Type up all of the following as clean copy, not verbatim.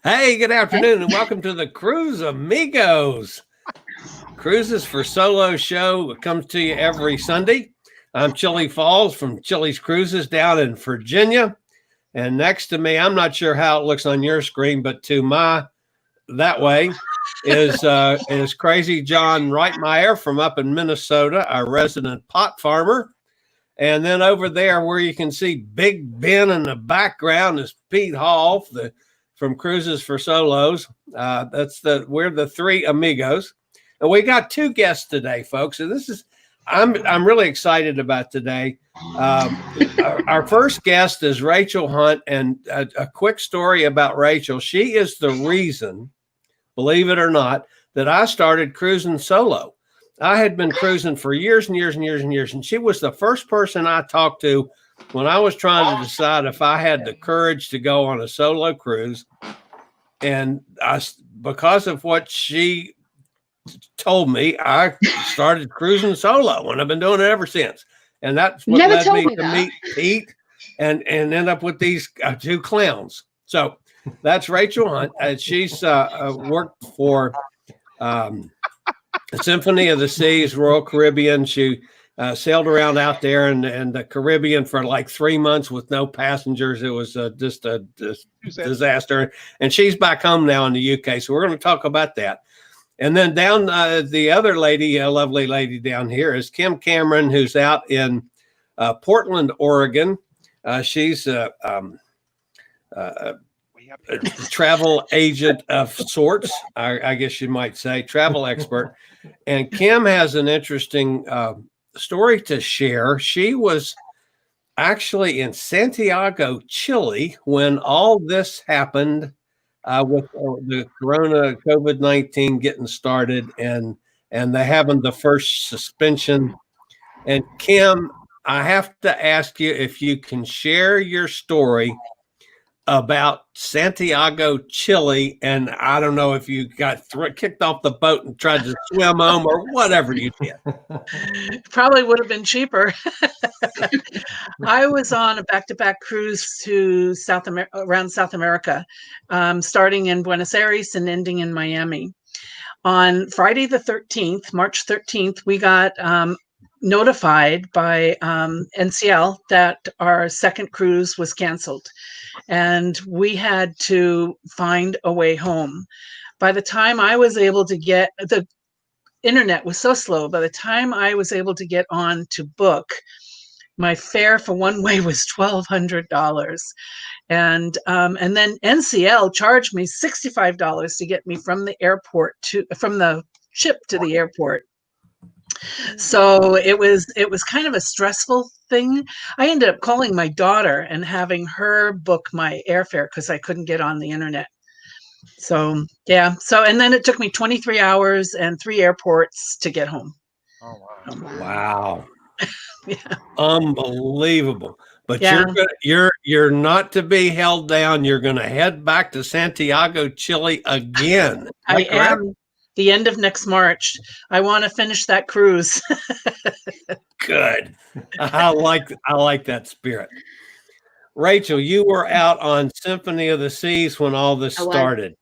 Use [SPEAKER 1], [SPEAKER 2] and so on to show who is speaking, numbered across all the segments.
[SPEAKER 1] Hey, good afternoon, and welcome to the Cruise Amigos. Cruises for Solo show comes to you every Sunday. I'm Chili Falls from Chili's Cruises down in Virginia. And next to me, I'm not sure how it looks on your screen, but to my that way is Crazy John Reitmeyer from up in Minnesota, our resident pot farmer. And then over there, where you can see Big Ben in the background, is Pete Hall, from Cruises for Solos. We're the three amigos, and we got two guests today, folks. And I'm really excited about today. Our first guest is Rachel Hunt, and a quick story about Rachel. She is the reason, believe it or not, that I started cruising solo. I had been cruising for years and years and years and years, and she was the first person I talked to when I was trying to decide if I had the courage to go on a solo cruise. And because of what she told me, I started cruising solo, and I've been doing it ever since. And that's what led me to meet Pete and end up with these two clowns. So that's Rachel Hunt. She's worked for the Symphony of the Seas, Royal Caribbean. She sailed around out there in the Caribbean for like 3 months with no passengers. It was just a disaster. And she's back home now in the UK. So we're going to talk about that. And then down the other lady, a lovely lady down here, is Kim Cameron, who's out in Portland, Oregon. She's a travel agent of sorts, I guess you might say, travel expert. And Kim has an interesting story to share. She was actually in Santiago, Chile, when all this happened with the corona COVID-19 getting started and they having the first suspension. And Kim, I have to ask you if you can share your story about Santiago, Chile, and I don't know if you got kicked off the boat and tried to swim home or whatever you did.
[SPEAKER 2] Probably would have been cheaper. I was on a back-to-back cruise to around South America, starting in Buenos Aires and ending in Miami. On Friday the 13th, March 13th, we got notified by NCL that our second cruise was canceled, and we had to find a way home. By the time I was able to get, the internet was so slow, by the time I was able to get on to book, my fare for one way was $1,200. And then NCL charged me $65 to get me from the ship to the airport. So it was kind of a stressful thing. I ended up calling my daughter and having her book my airfare because I couldn't get on the internet. So yeah. And then it took me 23 hours and 3 airports to get home.
[SPEAKER 1] Oh wow.
[SPEAKER 2] Yeah.
[SPEAKER 1] Unbelievable. But yeah, you're not to be held down. You're going to head back to Santiago, Chile again.
[SPEAKER 2] I am. The end of next March. I want to finish that cruise.
[SPEAKER 1] Good. I like that spirit. Rachel, you were out on Symphony of the Seas when all this started.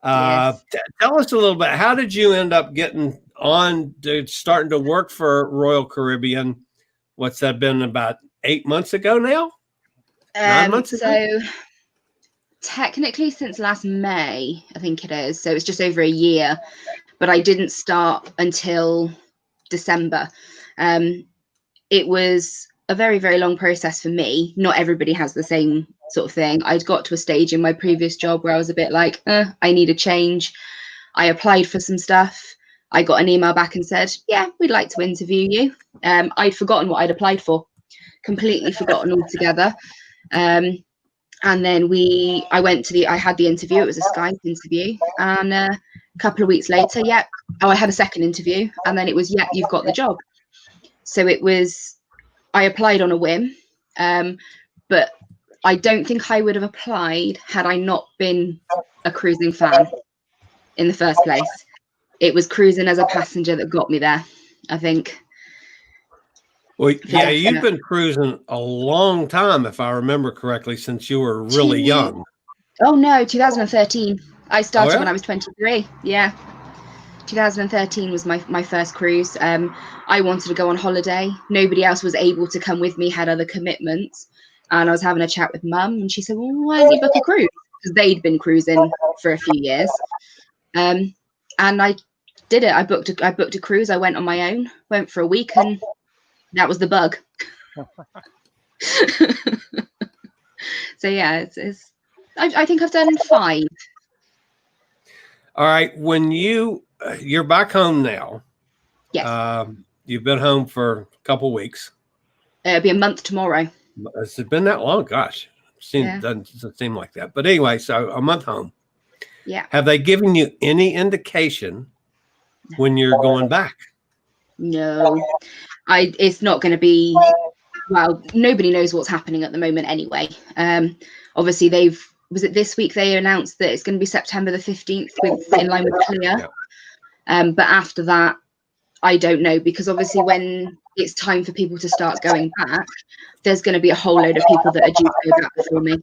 [SPEAKER 1] Yes. Tell us a little bit. How did you end up getting on to starting to work for Royal Caribbean? What's that been, about 8 months ago now? 9 months ago?
[SPEAKER 3] So technically since last May, I think it is. So it's just over a year, but I didn't start until December. It was a very, very long process for me. Not everybody has the same sort of thing. I'd got to a stage in my previous job where I was a bit like, I need a change. I applied for some stuff. I got an email back and said, yeah, we'd like to interview you. I'd forgotten what I'd applied for, completely forgotten altogether. And then I had the interview. It was a Skype interview. And a couple of weeks later, I had a second interview. And then it was, you've got the job. So I applied on a whim. But I don't think I would have applied had I not been a cruising fan in the first place. It was cruising as a passenger that got me there, I think.
[SPEAKER 1] Well, yeah, you've been cruising a long time, if I remember correctly, since you were really young.
[SPEAKER 3] Oh no, 2013. I started
[SPEAKER 1] yeah?
[SPEAKER 3] when I was 23. Yeah. 2013 was my first cruise. I wanted to go on holiday. Nobody else was able to come with me, had other commitments. And I was having a chat with Mum, and she said, well, why don't you book a cruise? Because they'd been cruising for a few years. And I did it. I booked a cruise. I went on my own, went for a week, and that was the bug. So yeah, I think I've done 5.
[SPEAKER 1] All right. When you're back home now,
[SPEAKER 3] Yes.
[SPEAKER 1] You've been home for a couple weeks.
[SPEAKER 3] It'll be a month tomorrow.
[SPEAKER 1] Has it been that long? Gosh,
[SPEAKER 3] Yeah.
[SPEAKER 1] doesn't seem like that. But anyway, so a month home.
[SPEAKER 3] Yeah.
[SPEAKER 1] Have they given you any indication when you're going back?
[SPEAKER 3] No. It's not going to be, well, nobody knows what's happening at the moment anyway. Obviously was it this week they announced that it's going to be September the 15th in line with Clear.
[SPEAKER 1] Yeah.
[SPEAKER 3] But after that, I don't know, because obviously when it's time for people to start going back, there's going to be a whole load of people that are due to go back before me.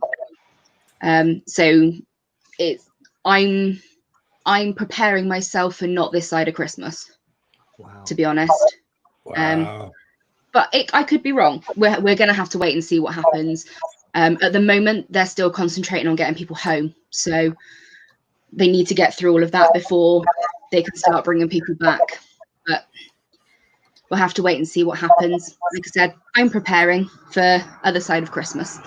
[SPEAKER 3] So I'm preparing myself for not this side of Christmas. Wow. To be honest.
[SPEAKER 1] Wow.
[SPEAKER 3] But I could be wrong. We're going to have to wait and see what happens. At the moment, they're still concentrating on getting people home. So they need to get through all of that before they can start bringing people back. But we'll have to wait and see what happens. Like I said, I'm preparing for other side of Christmas.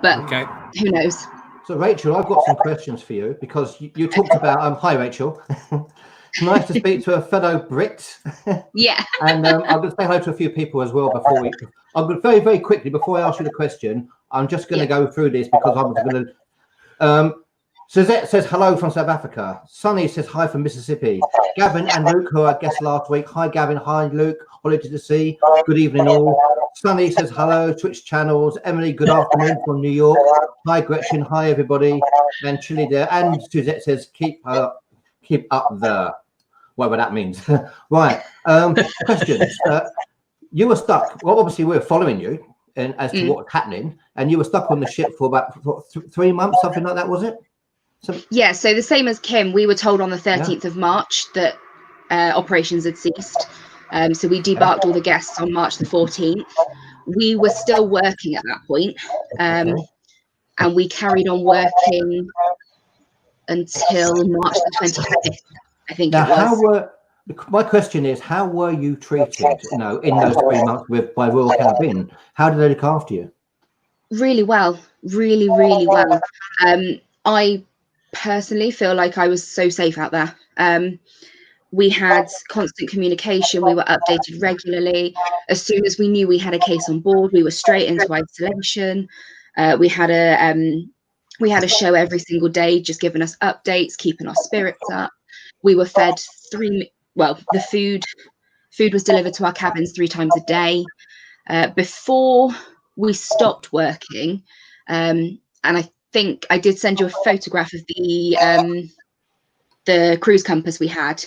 [SPEAKER 3] But okay. Who knows?
[SPEAKER 4] So, Rachel, I've got some questions for you, because you talked about... hi, Rachel. It's nice to speak to a fellow Brit.
[SPEAKER 3] Yeah. And
[SPEAKER 4] I'm going to say hello to a few people as well before we... I'm going to very, very quickly, before I ask you the question, I'm just going to go through this, because I'm going to... Suzette says hello from South Africa. Sunny says hi from Mississippi. Gavin and Luke, who I guessed last week. Hi, Gavin. Hi, Luke. Holiday to see. Good evening, all. Sunny says hello. Twitch channels. Emily, good afternoon from New York. Hi, Gretchen. Hi, everybody. And Chile there. And Suzette says keep up the... whatever that means. Right. Questions. You were stuck. Well, obviously, we're following you and as to what's happening. And you were stuck on the ship for about 3 months, something like that, was it?
[SPEAKER 3] Yeah, so the same as Kim, we were told on the 13th of March that operations had ceased. So we debarked all the guests on March the 14th. We were still working at that point, and we carried on working until March the 25th, I think it was.
[SPEAKER 4] My question is, how were you treated, in those 3 months by Royal Caribbean? How did they look after you?
[SPEAKER 3] Really well, really, really well. I personally feel like I was so safe out there. We had constant communication. We were updated regularly. As soon as we knew we had a case on board, we were straight into isolation. We had a show every single day, just giving us updates, keeping our spirits up. We were fed the food was delivered to our cabins 3 times a day. Before we stopped working, and I think I did send you a photograph of the cruise compass we had.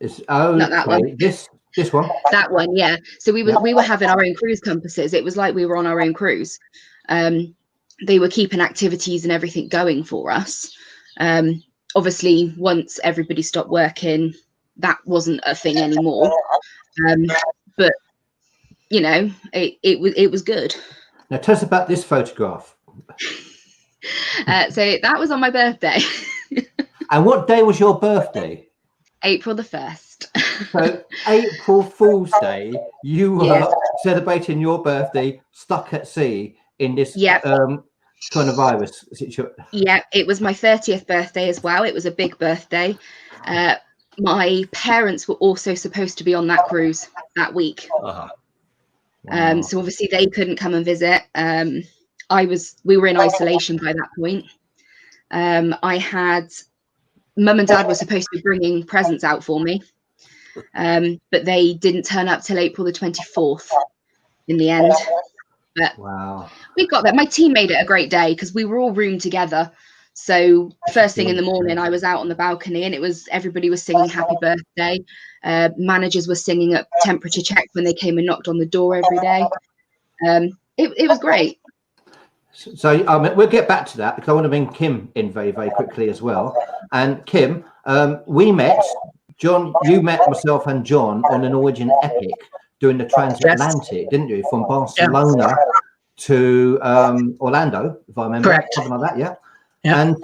[SPEAKER 3] Not that one.
[SPEAKER 4] This one.
[SPEAKER 3] That one, yeah. So we were having our own cruise compasses. It was like we were on our own cruise. They were keeping activities and everything going for us. Obviously, once everybody stopped working, that wasn't a thing anymore. But it was good.
[SPEAKER 4] Now tell us about this photograph.
[SPEAKER 3] So that was on my birthday.
[SPEAKER 4] And what day was your birthday?
[SPEAKER 3] April the 1st.
[SPEAKER 4] So April Fool's Day, you were celebrating your birthday stuck at sea in this coronavirus situation. Yeah,
[SPEAKER 3] it was my 30th birthday as well. It was a big birthday. My parents were also supposed to be on that cruise that week.
[SPEAKER 4] Uh-huh. Wow.
[SPEAKER 3] So obviously they couldn't come and visit. We were in isolation by that point. Mum and Dad were supposed to be bringing presents out for me, but they didn't turn up till April the 24th in the end. But we got there. My team made it a great day because we were all roomed together. So first thing in the morning, I was out on the balcony and everybody was singing happy birthday. Managers were singing at temperature check when they came and knocked on the door every day. It was great.
[SPEAKER 4] So we'll get back to that because I want to bring Kim in very, very quickly as well. And Kim, we met, John, you met myself and John on the Norwegian Epic doing the transatlantic, didn't you? From Barcelona to Orlando, if I remember.
[SPEAKER 2] Correct.
[SPEAKER 4] Something like that, yeah.
[SPEAKER 2] Yeah.
[SPEAKER 4] And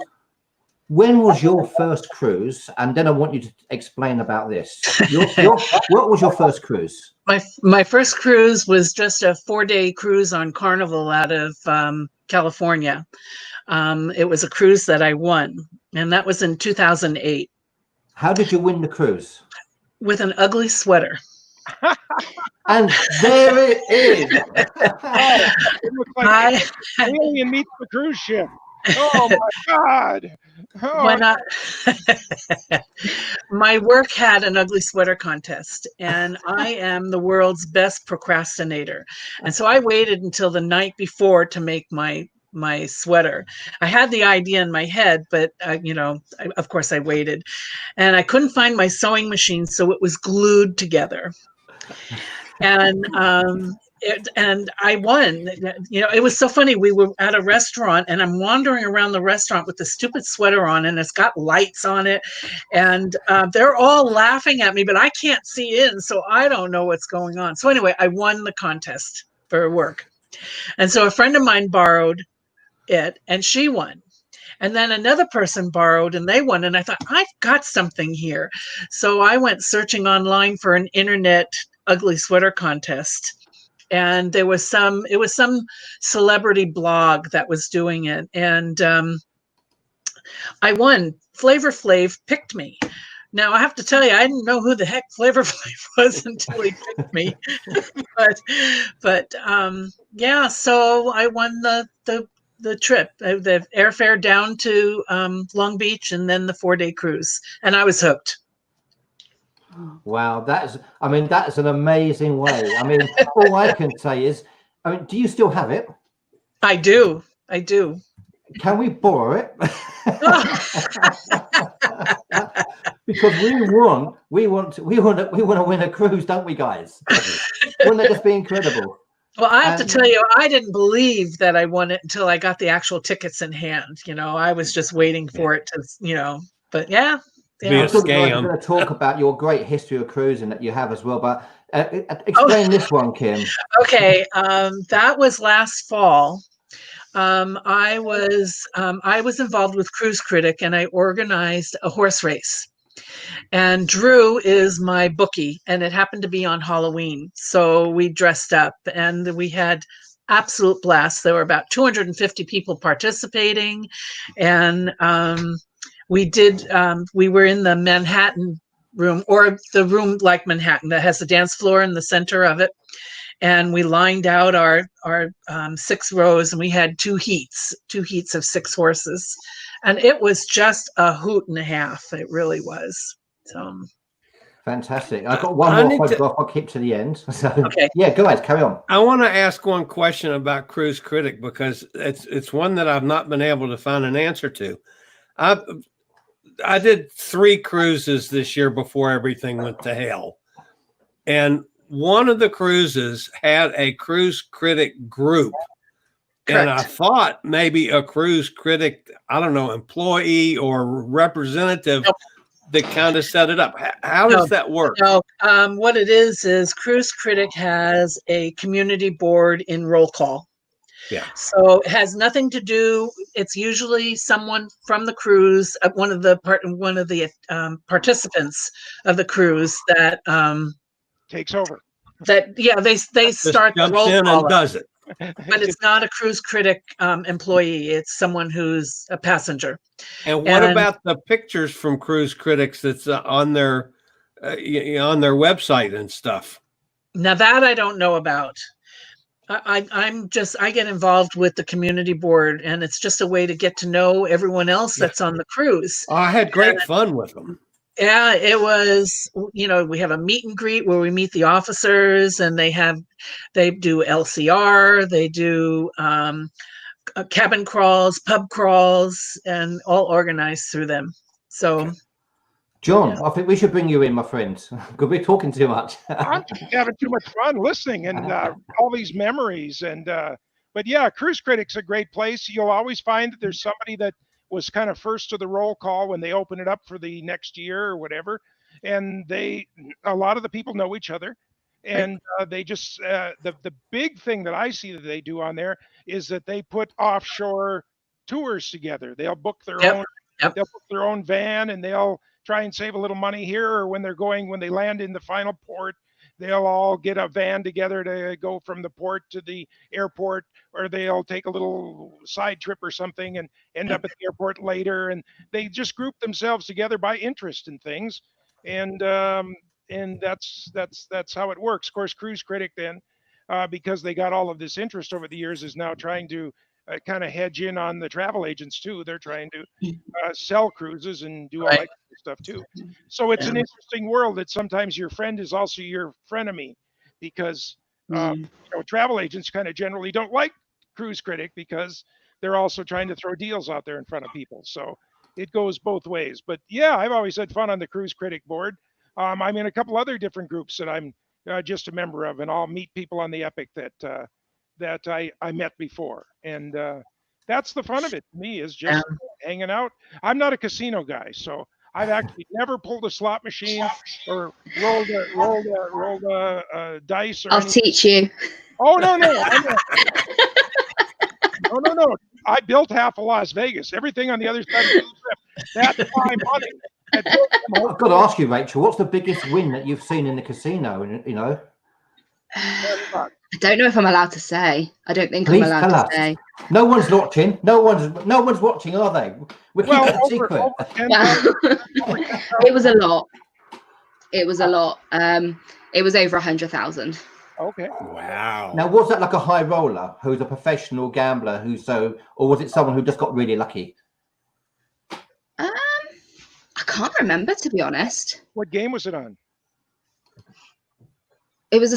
[SPEAKER 4] when was your first cruise? And then I want you to explain about this. What was your first cruise?
[SPEAKER 2] My first cruise was just a 4-day cruise on Carnival out of California. It was a cruise that I won, and that was in 2008.
[SPEAKER 4] How did you win the cruise?
[SPEAKER 2] With an ugly sweater.
[SPEAKER 4] And there it is.
[SPEAKER 5] It looks like alien meets the cruise ship. Oh my God. Oh,
[SPEAKER 2] When my work had an ugly sweater contest, and I am the world's best procrastinator. And so I waited until the night before to make my sweater. I had the idea in my head, but of course I waited, and I couldn't find my sewing machine, so it was glued together. And and I won. It was so funny. We were at a restaurant, and I'm wandering around the restaurant with the stupid sweater on, and it's got lights on it, and they're all laughing at me, but I can't see in, so I don't know what's going on. So anyway, I won the contest for work, and so a friend of mine borrowed it, and she won. And then another person borrowed and they won. And I thought, I've got something here. So I went searching online for an internet ugly sweater contest. And it was some celebrity blog that was doing it. And I won. Flavor Flav picked me. Now, I have to tell you, I didn't know who the heck Flavor Flav was until he picked me. but yeah, so I won the trip, the airfare down to Long Beach, and then the 4-day cruise. And I was hooked.
[SPEAKER 4] Wow, that is an amazing way. I mean, all I can say is, do you still have it?
[SPEAKER 2] I do.
[SPEAKER 4] Can we borrow it? Because we want to win a cruise, don't we, guys? Wouldn't that just be incredible?
[SPEAKER 2] Well, I have to tell you, I didn't believe that I won it until I got the actual tickets in hand. I was just waiting for it to, but yeah.
[SPEAKER 1] Be a scam.
[SPEAKER 4] I'm going to talk about your great history of cruising that you have as well, but explain this one, Kim.
[SPEAKER 2] Okay, that was last fall. I was involved with Cruise Critic, and I organized a horse race. And Drew is my bookie, and it happened to be on Halloween. So we dressed up and we had absolute blast. There were about 250 people participating. And we were in the Manhattan room, or the room like Manhattan that has a dance floor in the center of it. And we lined out our 6 rows, and we had 2 heats of 6 horses. And it was just a hoot and a half. It really was. So
[SPEAKER 4] fantastic. I've got one more photograph. I'll keep to the end. So, okay. Yeah, go ahead. Carry on.
[SPEAKER 1] I want to ask one question about Cruise Critic, because it's one that I've not been able to find an answer to. I did 3 cruises this year before everything went to hell. And one of the cruises had a Cruise Critic group. Correct. And I thought maybe a Cruise Critic, I don't know, employee or representative that kind of set it up. How does that work?
[SPEAKER 2] No, what it is Cruise Critic has a community board in roll call.
[SPEAKER 1] Yeah.
[SPEAKER 2] So it has nothing to do. It's usually someone from the cruise, one of the participants of the cruise that
[SPEAKER 5] takes over.
[SPEAKER 2] That they start the roll
[SPEAKER 1] in
[SPEAKER 2] call
[SPEAKER 1] and does it.
[SPEAKER 2] But it's not a Cruise Critic employee. It's someone who's a passenger.
[SPEAKER 1] And what about the pictures from Cruise Critics that's on their website and stuff?
[SPEAKER 2] Now that I don't know about. I get involved with the community board, and it's just a way to get to know everyone else that's on the cruise.
[SPEAKER 1] Oh, I had great fun with them.
[SPEAKER 2] Yeah, it was, we have a meet and greet where we meet the officers, and they do LCR, they do cabin crawls, pub crawls, and all organized through them. So,
[SPEAKER 4] John, yeah. I think we should bring you in, my friend, because we're talking too much.
[SPEAKER 5] I'm having too much fun listening, and all these memories, and But yeah, Cruise Critic's a great place. You'll always find that there's somebody that was kind of first to the roll call when they open it up for the next year or whatever. And a lot of the people know each other. And they just, the big thing that I see that they do on there is that they put offshore tours together. They'll book their own, they'll book their own van, and they'll try and save a little money here, or when they land in the final port, they'll all get a van together to go from the port to the airport, or they'll take a little side trip or something and end up at the airport later. And they just group themselves together by interest in things. And that's how it works. Of course, Cruise Critic then, because they got all of this interest over the years, is now trying to kind of hedge in on the travel agents too. They're trying to sell cruises and do all that stuff too. So it's an interesting world that sometimes your friend is also your frenemy, because travel agents kind of generally don't like Cruise Critic because they're also trying to throw deals out there in front of people. So it goes both ways. But yeah, I've always had fun on the Cruise Critic board. I'm in a couple other different groups that I'm just a member of, and I'll meet people on the Epic that I met before. And that's the fun of it to me, is just hanging out. I'm not a casino guy, so I've actually never pulled a slot machine or rolled a dice. Or
[SPEAKER 3] I'll teach you.
[SPEAKER 5] Oh, no. No. I built half of Las Vegas. Everything on the other side of the strip. That's my money.
[SPEAKER 4] I've got to ask you, Rachel, what's the biggest win that you've seen in the casino?
[SPEAKER 3] I don't know if I'm allowed to say. I don't think
[SPEAKER 4] Please
[SPEAKER 3] I'm allowed
[SPEAKER 4] tell
[SPEAKER 3] to
[SPEAKER 4] us.
[SPEAKER 3] say.
[SPEAKER 4] No one's watching. No one's watching, are they? We're keeping it secret.
[SPEAKER 3] It was a lot. It was over 100,000.
[SPEAKER 5] Okay.
[SPEAKER 1] Wow.
[SPEAKER 4] Now, was that like a high roller who's a professional gambler or was it someone who just got really lucky?
[SPEAKER 3] I can't remember, to be honest.
[SPEAKER 5] What game was it on?
[SPEAKER 3] It was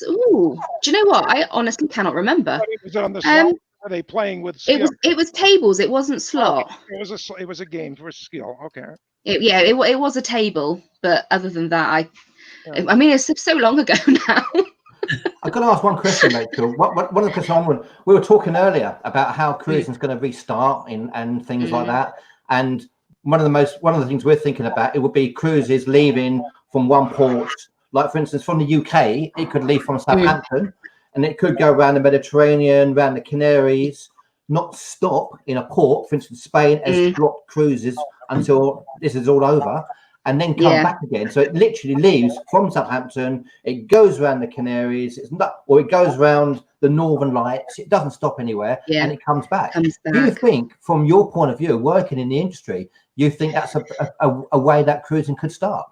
[SPEAKER 3] do you know what? I honestly cannot remember.
[SPEAKER 5] Was it on the slot? Are they playing with skill?
[SPEAKER 3] It was tables. It wasn't slot.
[SPEAKER 5] It was a game for skill. Okay.
[SPEAKER 3] It was a table, but other than that, I mean, it's so long ago now.
[SPEAKER 4] I've got to ask one question, Rachel. One of the questions we were talking earlier about how cruising is going to restart and things like that. And one of the things we're thinking about, it would be cruises leaving from one port. Like, for instance, from the UK, it could leave from Southampton and it could go around the Mediterranean, around the Canaries, not stop in a port. For instance, Spain has dropped cruises until this is all over, and then come back again. So it literally leaves from Southampton, it goes around the Canaries, it goes around the Northern Lights, it doesn't stop anywhere, and it comes back. Do you think, from your point of view, working in the industry, you think that's a way that cruising could start?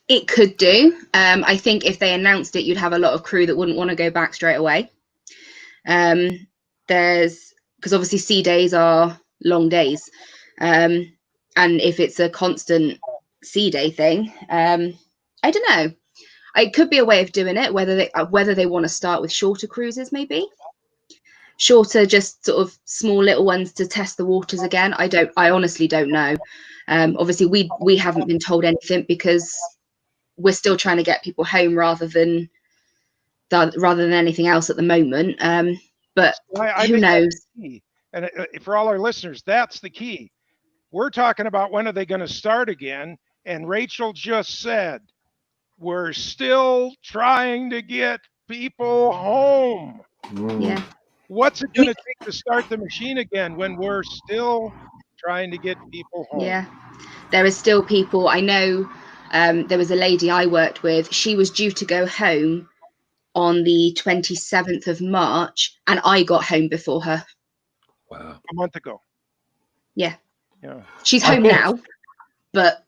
[SPEAKER 3] It could do. I think if they announced it, you'd have a lot of crew that wouldn't want to go back straight away. Because obviously sea days are long days. And if it's a constant sea day thing, I don't know. It could be a way of doing it, whether they want to start with shorter cruises, maybe. Shorter, just sort of small little ones to test the waters again. I honestly don't know. Obviously we haven't been told anything because we're still trying to get people home rather than anything else at the moment. But who knows?
[SPEAKER 5] And for all our listeners, that's the key. We're talking about when are they going to start again? And Rachel just said, we're still trying to get people home.
[SPEAKER 3] Yeah.
[SPEAKER 5] What's it going to take to start the machine again when we're still trying to get people home?
[SPEAKER 3] Yeah, there is still people. I know there was a lady I worked with. She was due to go home on the 27th of March, and I got home before her.
[SPEAKER 1] Wow.
[SPEAKER 5] A month ago.
[SPEAKER 3] Yeah.
[SPEAKER 5] Yeah.
[SPEAKER 3] She's home now, but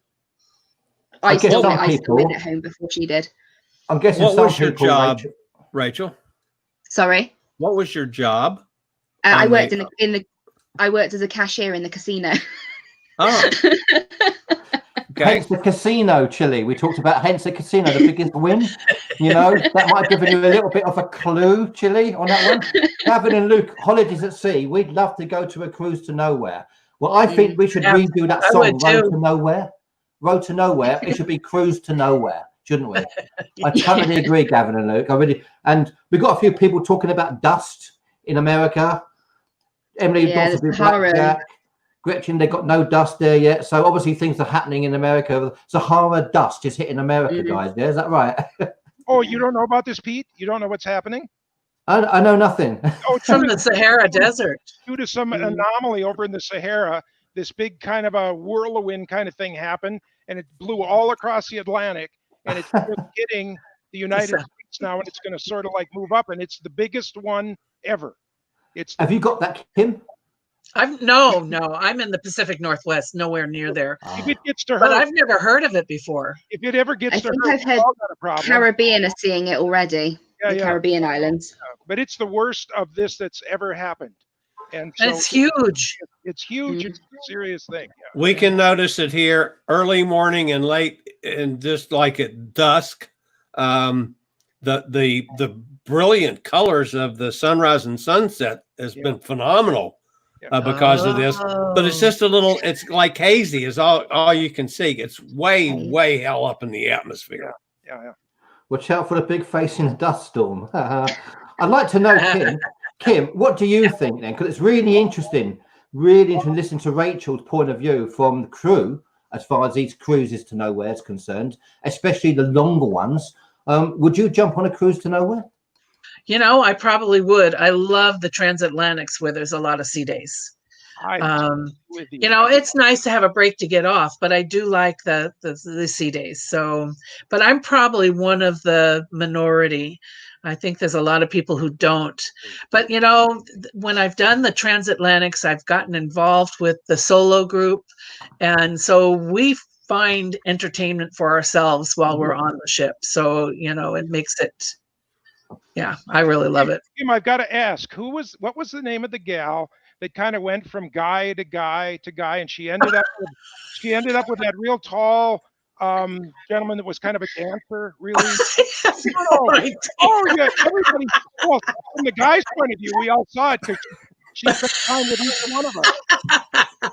[SPEAKER 3] I still went home before she did.
[SPEAKER 4] I'm guessing
[SPEAKER 1] what was your job, Rachel?
[SPEAKER 3] Sorry?
[SPEAKER 1] What was your job?
[SPEAKER 3] I worked I worked as a cashier in the casino.
[SPEAKER 1] Oh. Okay.
[SPEAKER 4] Hence the casino, Chile. We talked about hence the casino, the biggest win. That might have given you a little bit of a clue, Chile, on that one. Gavin and Luke, holidays at sea. We'd love to go to a cruise to nowhere. Well, I think we should redo that song, Road to Nowhere. Road to Nowhere. It should be Cruise to Nowhere, shouldn't we? I totally agree, Gavin and Luke. And we've got a few people talking about dust in America. Emily
[SPEAKER 3] Yeah,
[SPEAKER 4] wants to
[SPEAKER 3] the
[SPEAKER 4] do
[SPEAKER 3] Sahara.
[SPEAKER 4] blackjack. Gretchen, they got no dust there yet. So obviously things are happening in America. Sahara dust is hitting America, guys. Yeah, is that right?
[SPEAKER 5] Oh, you don't know about this, Pete? You don't know what's happening?
[SPEAKER 4] I know nothing.
[SPEAKER 5] Oh,
[SPEAKER 2] From the Sahara Desert.
[SPEAKER 5] due to some
[SPEAKER 2] Mm.
[SPEAKER 5] anomaly over in the Sahara, this big kind of a whirlwind kind of thing happened, and it blew all across the Atlantic, and it's just hitting the United States now, and it's going to sort of like move up, and it's the biggest one ever. It's
[SPEAKER 4] Have you got that, Kim?
[SPEAKER 2] No, I'm in the Pacific Northwest, nowhere near there.
[SPEAKER 5] if it gets to
[SPEAKER 2] But
[SPEAKER 5] her,
[SPEAKER 2] I've never heard of it before.
[SPEAKER 5] if it ever gets
[SPEAKER 3] I
[SPEAKER 5] to
[SPEAKER 3] think
[SPEAKER 5] her,
[SPEAKER 3] I've
[SPEAKER 5] we've
[SPEAKER 3] heard
[SPEAKER 5] all got a problem.
[SPEAKER 3] Caribbean are seeing it already.
[SPEAKER 5] Yeah,
[SPEAKER 3] The
[SPEAKER 5] yeah.
[SPEAKER 3] Caribbean islands.
[SPEAKER 5] But it's the worst of this that's ever happened, and so
[SPEAKER 2] And it's huge.
[SPEAKER 5] It's huge. It's a serious thing. Yeah.
[SPEAKER 1] We can notice it here early morning and late, and just like at dusk. The brilliant colors of the sunrise and sunset has been phenomenal because of this. But it's just a little. It's like hazy is all you can see. It's way hell up in the atmosphere.
[SPEAKER 5] Yeah.
[SPEAKER 4] Watch out for the big face in a dust storm. I'd like to know, Kim, what do you think then? Because it's really interesting listening to Rachel's point of view from the crew as far as these cruises to nowhere is concerned, especially the longer ones. Would you jump on a cruise to nowhere?
[SPEAKER 2] You know, I probably would. I love the transatlantics where there's a lot of sea days.
[SPEAKER 5] With you.
[SPEAKER 2] You know, it's nice to have a break to get off, but I do like the sea days. So, but I'm probably one of the minority. I think there's a lot of people who don't. But, you know, when I've done the transatlantics, I've gotten involved with the solo group. And so we find entertainment for ourselves while we're on the ship. So, you know, it makes it, yeah, I really love it.
[SPEAKER 5] Kim, I've got to ask, what was the name of the gal that kind of went from guy to guy to guy, and she ended up with that real tall gentleman that was kind of a dancer, really. Oh yeah, everybody. Well, from the guy's point of view, we all saw it because she took time with each one of us,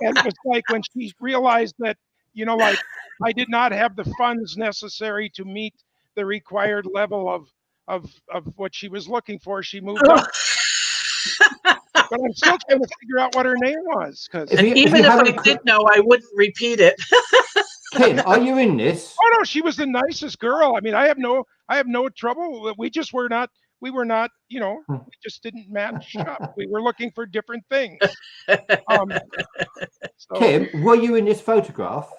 [SPEAKER 5] and it was like when she realized that, you know, like I did not have the funds necessary to meet the required level of what she was looking for, she moved up. But I'm still trying to figure out what her name was, because
[SPEAKER 2] even if I did know, I wouldn't repeat it.
[SPEAKER 4] Kim, are you in this?
[SPEAKER 5] Oh no, she was the nicest girl. I mean, I have no trouble. We were not, you know, we just didn't match up. We were looking for different things.
[SPEAKER 4] Kim, were you in this photograph?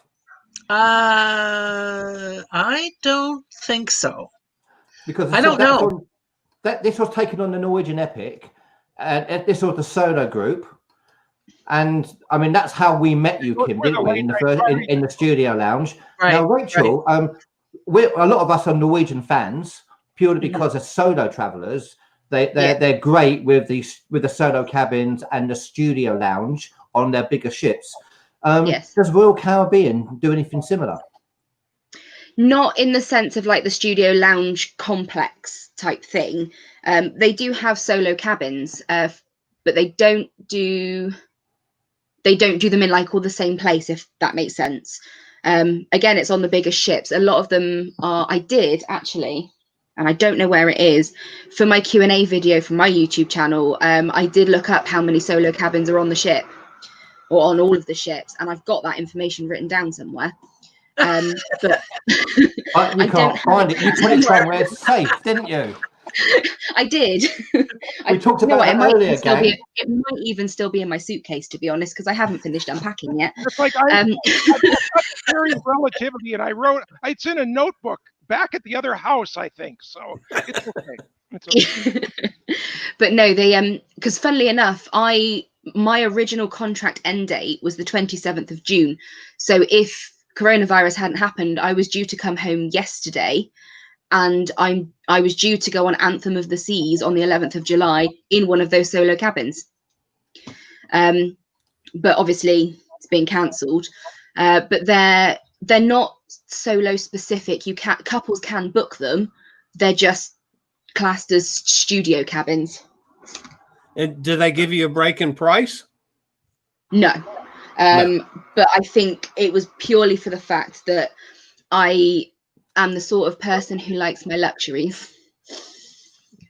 [SPEAKER 2] I don't think so.
[SPEAKER 4] Because
[SPEAKER 2] I don't know.
[SPEAKER 4] This was taken on the Norwegian Epic, and this was the solo group. And I mean, that's how we met you, Kim, didn't we? In the studio lounge. Right, now, Rachel, a lot of us are Norwegian fans purely because they're solo travelers. They're great with the solo cabins and the studio lounge on their bigger ships. Does Royal Caribbean do anything similar?
[SPEAKER 3] Not in the sense of like the studio lounge complex type thing. They do have solo cabins, but they don't do them in like all the same place, if that makes sense. Again, it's on the bigger ships. A lot of them are. I did actually, and I don't know where it is, for my Q&A video from my YouTube channel. I did look up how many solo cabins are on the ship, or on all of the ships, and I've got that information written down somewhere. But
[SPEAKER 4] you can't find it. You put it somewhere it's safe, didn't you?
[SPEAKER 3] I did.
[SPEAKER 4] We talked about it earlier, gang.
[SPEAKER 3] It might even still be in my suitcase, to be honest, because I haven't finished unpacking yet.
[SPEAKER 5] It's like very relativity, and it's in a notebook back at the other house, I think. So it's okay. It's okay.
[SPEAKER 3] But no, because funnily enough, my original contract end date was the 27th of June. So if coronavirus hadn't happened, I was due to come home yesterday, and I was due to go on Anthem of the Seas on the 11th of July in one of those solo cabins. But obviously it's been cancelled. But they're not solo specific. Couples can book them. They're just classed as studio cabins.
[SPEAKER 1] And do they give you a break in price?
[SPEAKER 3] No. But I think it was purely for the fact that I am the sort of person who likes my luxuries.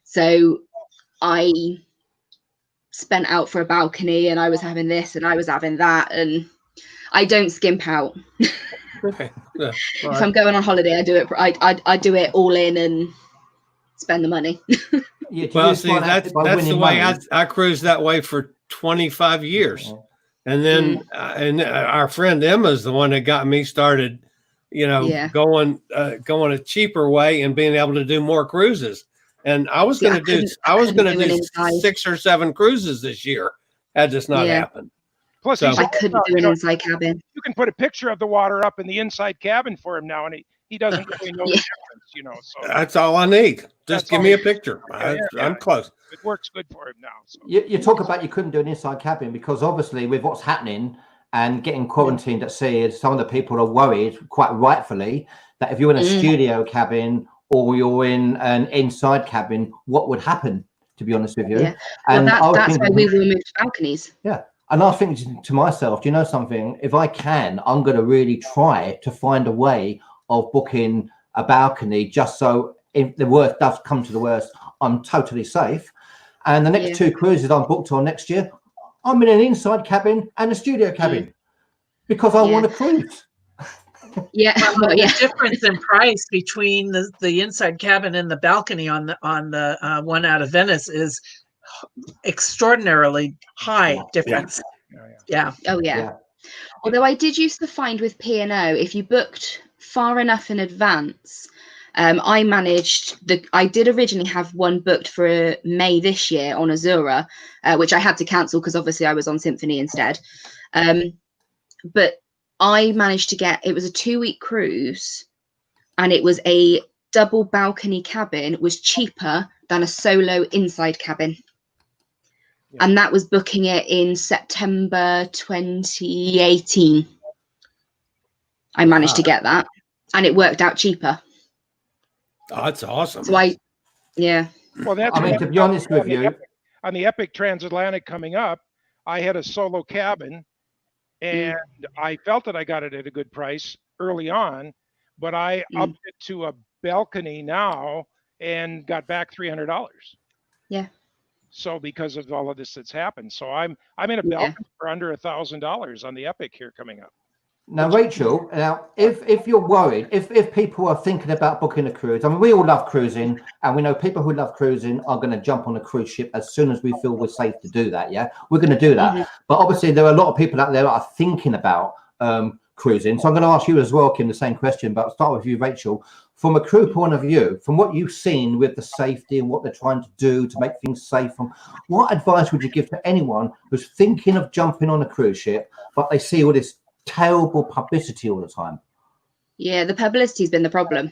[SPEAKER 3] So I spent out for a balcony, and I was having this and I was having that, and I don't skimp out.
[SPEAKER 1] Okay. Yeah. All
[SPEAKER 3] If
[SPEAKER 1] right.
[SPEAKER 3] I'm going on holiday, I do it. I do it all in and spend the money.
[SPEAKER 4] Yeah, do
[SPEAKER 1] Well,
[SPEAKER 4] you
[SPEAKER 1] see,
[SPEAKER 4] find out
[SPEAKER 1] that's
[SPEAKER 4] by
[SPEAKER 1] the
[SPEAKER 4] winning
[SPEAKER 1] way
[SPEAKER 4] money?
[SPEAKER 1] I cruised that way for 25 years.
[SPEAKER 4] Yeah.
[SPEAKER 1] And then our friend Emma's the one that got me started,
[SPEAKER 3] Yeah.
[SPEAKER 1] going a cheaper way and being able to do more cruises. And I was
[SPEAKER 3] See,
[SPEAKER 1] going to do
[SPEAKER 3] I couldn't do an
[SPEAKER 1] do
[SPEAKER 3] inside.
[SPEAKER 1] 6 or 7 cruises this year had this not
[SPEAKER 3] Yeah.
[SPEAKER 1] happened.
[SPEAKER 5] Plus,
[SPEAKER 1] So-
[SPEAKER 5] he's
[SPEAKER 3] I couldn't do an inside cabin.
[SPEAKER 5] you can put a picture of the water up in the inside cabin for him now, and he doesn't really know the
[SPEAKER 3] Yeah.
[SPEAKER 5] difference, So
[SPEAKER 1] That's all I need. Just
[SPEAKER 5] That's
[SPEAKER 1] give
[SPEAKER 5] all
[SPEAKER 1] me
[SPEAKER 5] you
[SPEAKER 1] a picture.
[SPEAKER 5] Yeah,
[SPEAKER 1] I'm close.
[SPEAKER 5] it works good for him now. So.
[SPEAKER 4] You talk about you couldn't do an inside cabin because obviously with what's happening and getting quarantined at sea, some of the people are worried, quite rightfully, that if you're in a studio cabin or you're in an inside cabin, what would happen, to be honest with you?
[SPEAKER 3] Yeah.
[SPEAKER 4] And
[SPEAKER 3] Well, that's why we will move to balconies.
[SPEAKER 4] Yeah. And I think to myself, do you know something? If I can, I'm going to really try to find a way of booking a balcony just so if the worst does come to the worst, I'm totally safe. And the next 2 cruises I'm booked on next year, I'm in an inside cabin and a studio cabin because I want to cruise.
[SPEAKER 3] Yeah.
[SPEAKER 2] Well,
[SPEAKER 3] Yeah.
[SPEAKER 2] the difference in price between the inside cabin and the balcony on the one out of Venice is extraordinarily high difference. Yeah.
[SPEAKER 3] Oh yeah.
[SPEAKER 4] Yeah.
[SPEAKER 3] Although I did used to find with P&O, if you booked far enough in advance, I managed I did originally have one booked for May this year on Azura, which I had to cancel because obviously I was on Symphony instead. But I managed to get, it was a 2-week cruise, and it was a double balcony cabin, was cheaper than a solo inside cabin.
[SPEAKER 5] Yeah.
[SPEAKER 3] And that was booking it in September 2018. I managed to get that, and it worked out cheaper.
[SPEAKER 1] Oh, that's awesome.
[SPEAKER 3] So yeah.
[SPEAKER 5] Well, that's
[SPEAKER 4] I mean, to be honest with you,
[SPEAKER 5] on the Epic Transatlantic coming up, I had a solo cabin, and I felt that I got it at a good price early on, but I upped it to a balcony now and got back $300.
[SPEAKER 3] Yeah.
[SPEAKER 5] So because of all of this that's happened, so I'm in a balcony for under $1,000 on the Epic here coming up.
[SPEAKER 4] now, Rachel, now if you're worried, if people are thinking about booking a cruise, I mean, we all love cruising, and we know people who love cruising are going to jump on a cruise ship as soon as we feel we're safe to do that. Yeah, we're going to do that. But obviously, there are a lot of people out there that are thinking about cruising. So I'm going to ask you as well, Kim, the same question, but I'll start with you, Rachel. From a crew point of view, from what you've seen with the safety and what they're trying to do to make things safe, what advice would you give to anyone who's thinking of jumping on a cruise ship, but they see all this terrible publicity all the time?
[SPEAKER 3] Yeah, the publicity's been the problem.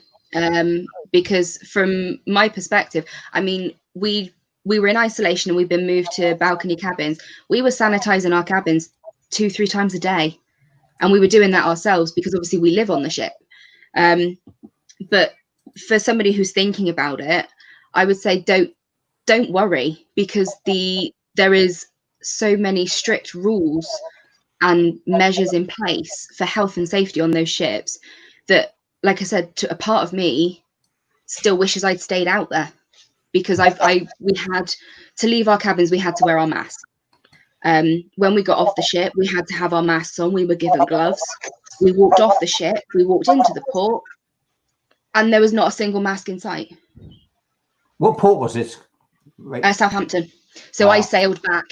[SPEAKER 3] Because from my perspective, I mean, we were in isolation and we've been moved to balcony cabins. We were sanitizing our cabins 2-3 times a day, and we were doing that ourselves because obviously we live on the ship. But for somebody who's thinking about it, I would say don't worry, because there is so many strict rules and measures in place for health and safety on those ships that, like I said, a part of me still wishes I'd stayed out there, because we had to leave our cabins, we had to wear our masks. When we got off the ship, we had to have our masks on. We were given gloves. We walked off the ship. We walked into the port, and there was not a single mask in sight.
[SPEAKER 4] What port was this?
[SPEAKER 3] Southampton. So I sailed back.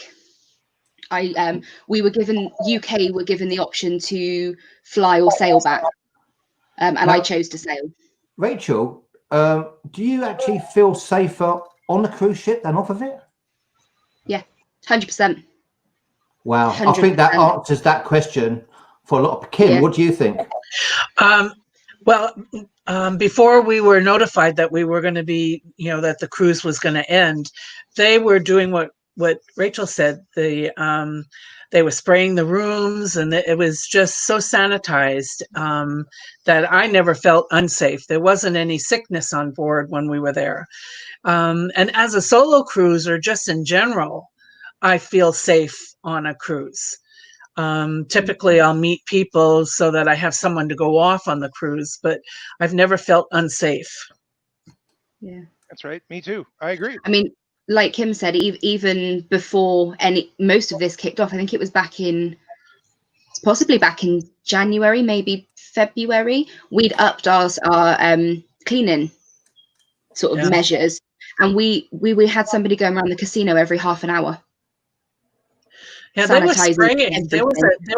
[SPEAKER 3] We were given, UK were given the option to fly or sail back, and I chose to sail.
[SPEAKER 4] Rachel, do you actually feel safer on the cruise ship than off of it?
[SPEAKER 3] Yeah, 100%.
[SPEAKER 4] Wow, 100%. I think that answers that question for a lot of Kim. What do you think?
[SPEAKER 2] Well, before we were notified that we were going to be, that the cruise was going to end, they were doing what Rachel said. They were spraying the rooms, and it was just so sanitized that I never felt unsafe. There wasn't any sickness on board when we were there. And as a solo cruiser, just in general, I feel safe on a cruise. Typically I'll meet people so that I have someone to go off on the cruise, but I've never felt unsafe.
[SPEAKER 3] Yeah,
[SPEAKER 5] that's right. Me too. I agree.
[SPEAKER 3] I mean, like Kim said, even before most of this kicked off, I think it was possibly back in January, maybe February, we'd upped our cleaning sort of measures, and we had somebody going around the casino every half an hour.
[SPEAKER 2] Yeah, they were spraying. There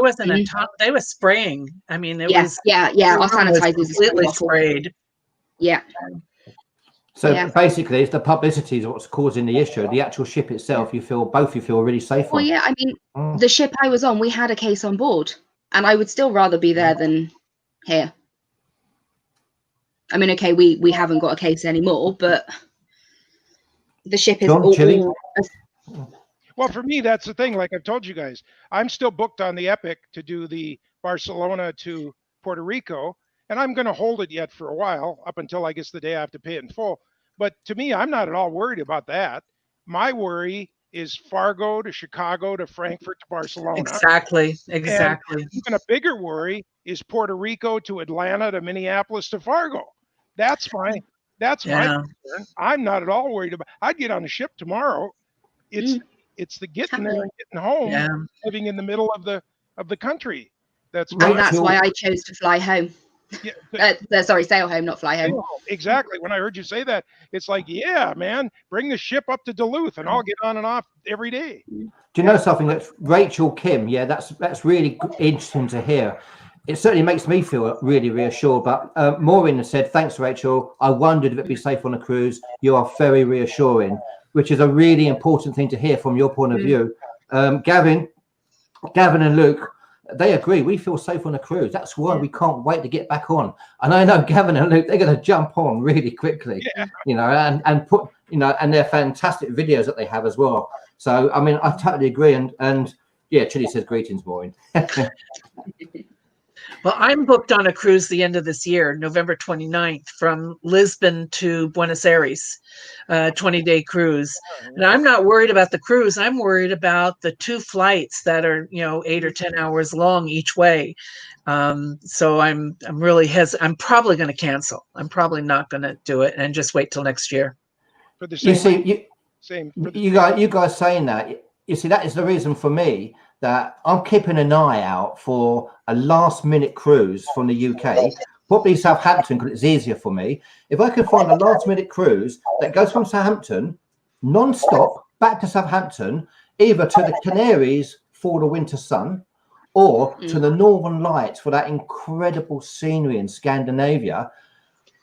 [SPEAKER 2] wasn't a ton. They were spraying. I mean, it was
[SPEAKER 3] our sanitizers
[SPEAKER 2] completely sprayed.
[SPEAKER 3] Yeah.
[SPEAKER 4] So basically, it's the publicity is what's causing the issue. The actual ship itself, both you feel really safe on.
[SPEAKER 3] Well, yeah, I mean, the ship I was on, we had a case on board, and I would still rather be there than here. I mean, okay, we haven't got a case anymore, but the ship is all.
[SPEAKER 5] Well, for me, that's the thing. Like I've told you guys, I'm still booked on the Epic to do the Barcelona to Puerto Rico, and I'm going to hold it yet for a while, up until I guess the day I have to pay it in full. But to me, I'm not at all worried about that. My worry is Fargo to Chicago to Frankfurt to Barcelona.
[SPEAKER 2] Exactly.
[SPEAKER 5] And even a bigger worry is Puerto Rico to Atlanta to Minneapolis to Fargo. That's my concern. I'm not at all worried about. I'd get on a ship tomorrow. It's the getting there and getting home, living in the middle of the country. That's
[SPEAKER 3] why I chose to fly home. Yeah, sail home, not fly home.
[SPEAKER 5] Exactly. When I heard you say that, it's like, yeah, man, bring the ship up to Duluth and I'll get on and off every day.
[SPEAKER 4] Do you know something? That's Rachel Kim. Yeah, that's really interesting to hear. It certainly makes me feel really reassured. But Maureen said, thanks, Rachel. I wondered if it'd be safe on a cruise. You are very reassuring, which is a really important thing to hear from your point of view. Gavin and Luke, they agree. We feel safe on a cruise. That's why we can't wait to get back on. And I know Gavin and Luke, they're going to jump on really quickly, and put, and they're fantastic videos that they have as well. So, I mean, I totally agree. And yeah, Chili says greetings, Maureen.
[SPEAKER 2] Well, I'm booked on a cruise the end of this year, November 29th, from Lisbon to Buenos Aires, 20-day cruise. And I'm not worried about the cruise. I'm worried about the 2 flights that are, 8 or 10 hours long each way. So I'm really I'm probably going to cancel. I'm probably not going to do it and just wait till next year.
[SPEAKER 5] For the same,
[SPEAKER 4] you guys saying that, you see, that is the reason for me that I'm keeping an eye out for a last-minute cruise from the UK, probably Southampton, because it's easier for me. If I can find a last-minute cruise that goes from Southampton, non-stop, back to Southampton, either to the Canaries for the winter sun, or to the Northern Lights for that incredible scenery in Scandinavia,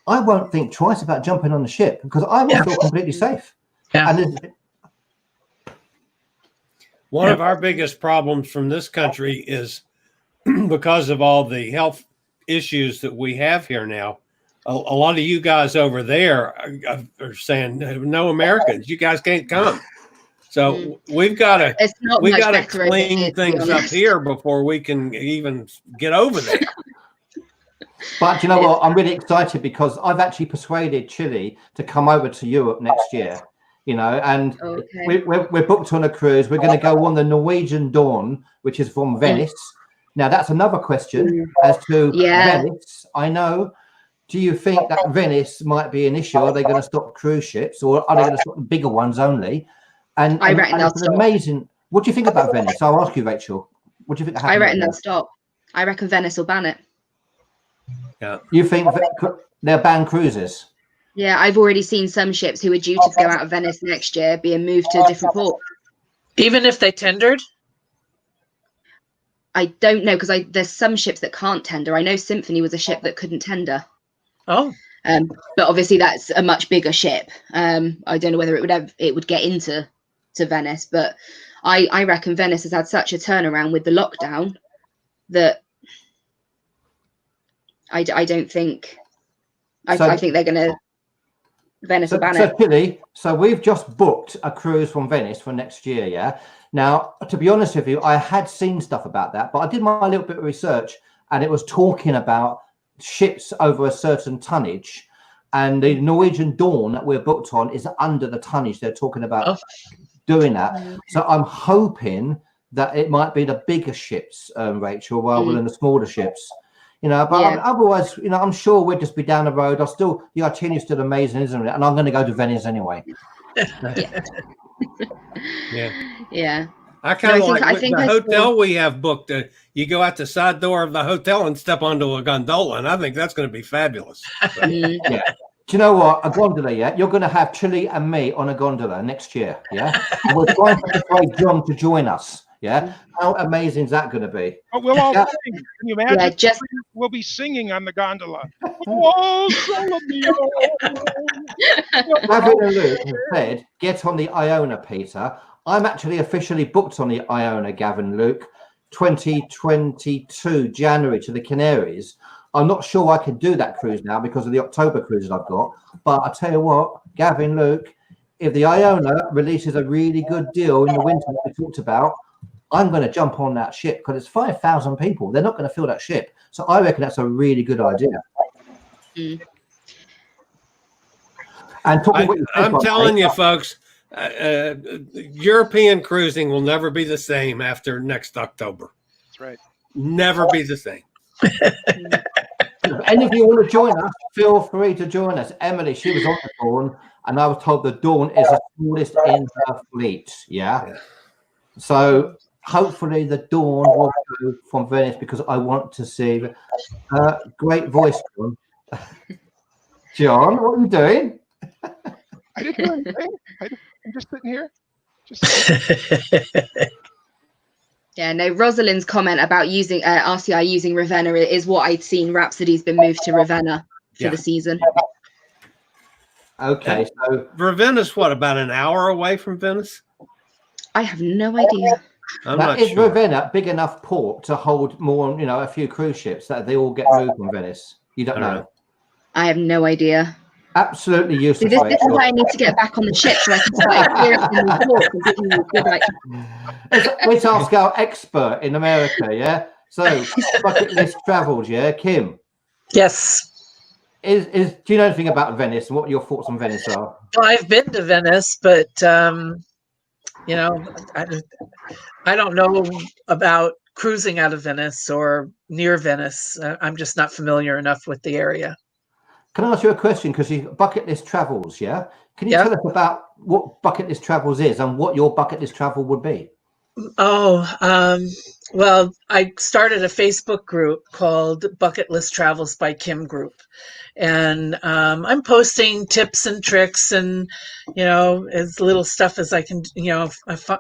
[SPEAKER 4] I won't think twice about jumping on the ship, because I will feel completely safe.
[SPEAKER 2] Yeah.
[SPEAKER 4] And
[SPEAKER 1] one of our biggest problems from this country is because of all the health issues that we have here now. A lot of you guys over there are saying, no Americans, you guys can't come. So we've got to clean things up here before we can even get over there.
[SPEAKER 4] But you know what? I'm really excited because I've actually persuaded Chile to come over to Europe next year. And we're booked on a cruise. We're going to go on the Norwegian Dawn, which is from Venice. Now, that's another question as to Venice. I know. Do you think that Venice might be an issue? Are they going to stop cruise ships, or are they going to stop the bigger ones only? And
[SPEAKER 3] I reckon they'll stop.
[SPEAKER 4] Amazing. What do you think about Venice? I'll ask you, Rachel. What do you think?
[SPEAKER 3] I reckon they'll stop. I reckon Venice will ban it.
[SPEAKER 1] Yeah.
[SPEAKER 4] You think they'll ban cruises?
[SPEAKER 3] Yeah, I've already seen some ships who are due to go out of Venice next year being moved to a different port.
[SPEAKER 2] Even if they tendered?
[SPEAKER 3] I don't know, because there's some ships that can't tender. I know Symphony was a ship that couldn't tender.
[SPEAKER 2] Oh.
[SPEAKER 3] But obviously that's a much bigger ship. I don't know whether it would get into Venice, but I reckon Venice has had such a turnaround with the lockdown that I don't think. I think they're going to. Venice will ban it.
[SPEAKER 4] So we've just booked a cruise from Venice for next year, yeah? Now, to be honest with you, I had seen stuff about that, but I did my little bit of research, and it was talking about ships over a certain tonnage, and the Norwegian Dawn that we're booked on is under the tonnage. They're talking about doing that. So I'm hoping that it might be the bigger ships, Rachel, rather than the smaller ships. You know, but
[SPEAKER 3] Yeah.
[SPEAKER 4] otherwise, you know, I'm sure we'll just be down the road. The itinerary's still amazing, isn't it? And I'm going to go to Venice anyway.
[SPEAKER 1] Yeah.
[SPEAKER 3] Yeah.
[SPEAKER 1] I kind of like
[SPEAKER 3] I think
[SPEAKER 1] the
[SPEAKER 3] I
[SPEAKER 1] hotel
[SPEAKER 3] saw-
[SPEAKER 1] we have booked. You go out the side door of the hotel and step onto a gondola, and I think that's going to be fabulous. So,
[SPEAKER 3] Mm.
[SPEAKER 4] Yeah. Do you know what? A gondola, yeah? You're going to have Chile and me on a gondola next year, yeah? And we're trying to persuade John to join us, yeah? How amazing is that going to be?
[SPEAKER 5] But we'll all
[SPEAKER 4] Yeah.
[SPEAKER 5] sing. Can you imagine?
[SPEAKER 3] Yeah, just
[SPEAKER 5] We'll be singing on the gondola. Oh, Solomeo.
[SPEAKER 4] Gavin and Luke have said, get on the Iona, Peter. I'm actually officially booked on the Iona, Gavin, Luke, 2022 January to the Canaries. I'm not sure I can do that cruise now because of the October cruise I've got. But I tell you what, Gavin, Luke, if the Iona releases a really good deal in the winter that we talked about, I'm going to jump on that ship because it's 5,000 people. They're not going to fill that ship. So I reckon that's a really good idea.
[SPEAKER 3] Mm.
[SPEAKER 4] And talking what you said,
[SPEAKER 1] I'm
[SPEAKER 4] by the
[SPEAKER 1] telling
[SPEAKER 4] way,
[SPEAKER 1] you, folks, European cruising will never be the same after next October.
[SPEAKER 5] That's right.
[SPEAKER 1] Never be the same.
[SPEAKER 4] if any of you want to join us, feel free to join us. Emily, she was on the Dawn, and I was told the Dawn is the smallest in her fleet. Yeah. So hopefully the Dawn will go from Venice because I want to see her great voice. John, what are you doing?
[SPEAKER 5] I didn't do anything. I'm just sitting here.
[SPEAKER 3] Yeah, no, Rosalind's comment about using RCI using Ravenna is what I'd seen. Rhapsody's been moved to Ravenna for the season.
[SPEAKER 4] Okay, so
[SPEAKER 1] Ravenna's what, about an hour away from Venice?
[SPEAKER 3] I have no idea.
[SPEAKER 1] I'm
[SPEAKER 4] now,
[SPEAKER 1] not
[SPEAKER 4] is
[SPEAKER 1] sure.
[SPEAKER 4] Ravenna big enough port to hold more, you know, a few cruise ships that they all get moved from Venice? You don't know.
[SPEAKER 3] I have no idea.
[SPEAKER 4] Absolutely
[SPEAKER 3] See,
[SPEAKER 4] useless.
[SPEAKER 3] this is why I need to get back on the ship so I can start experiencing these ports and give you good, like,
[SPEAKER 4] Let's ask our expert in America, yeah? So, bucket list travels, yeah? Kim,
[SPEAKER 2] Yes.
[SPEAKER 4] do you know anything about Venice and what your thoughts on Venice are?
[SPEAKER 2] Well, I've been to Venice, but you know, I don't know about cruising out of Venice or near Venice. I'm just not familiar enough with the area.
[SPEAKER 4] Can I ask you a question? Because you bucket list travels, yeah? Can you tell us about what bucket list travels is and what your bucket list travel would be?
[SPEAKER 2] Oh, well, I started a Facebook group called Bucket List Travels by Kim Group. And I'm posting tips and tricks and, you know, as little stuff as I can, you know,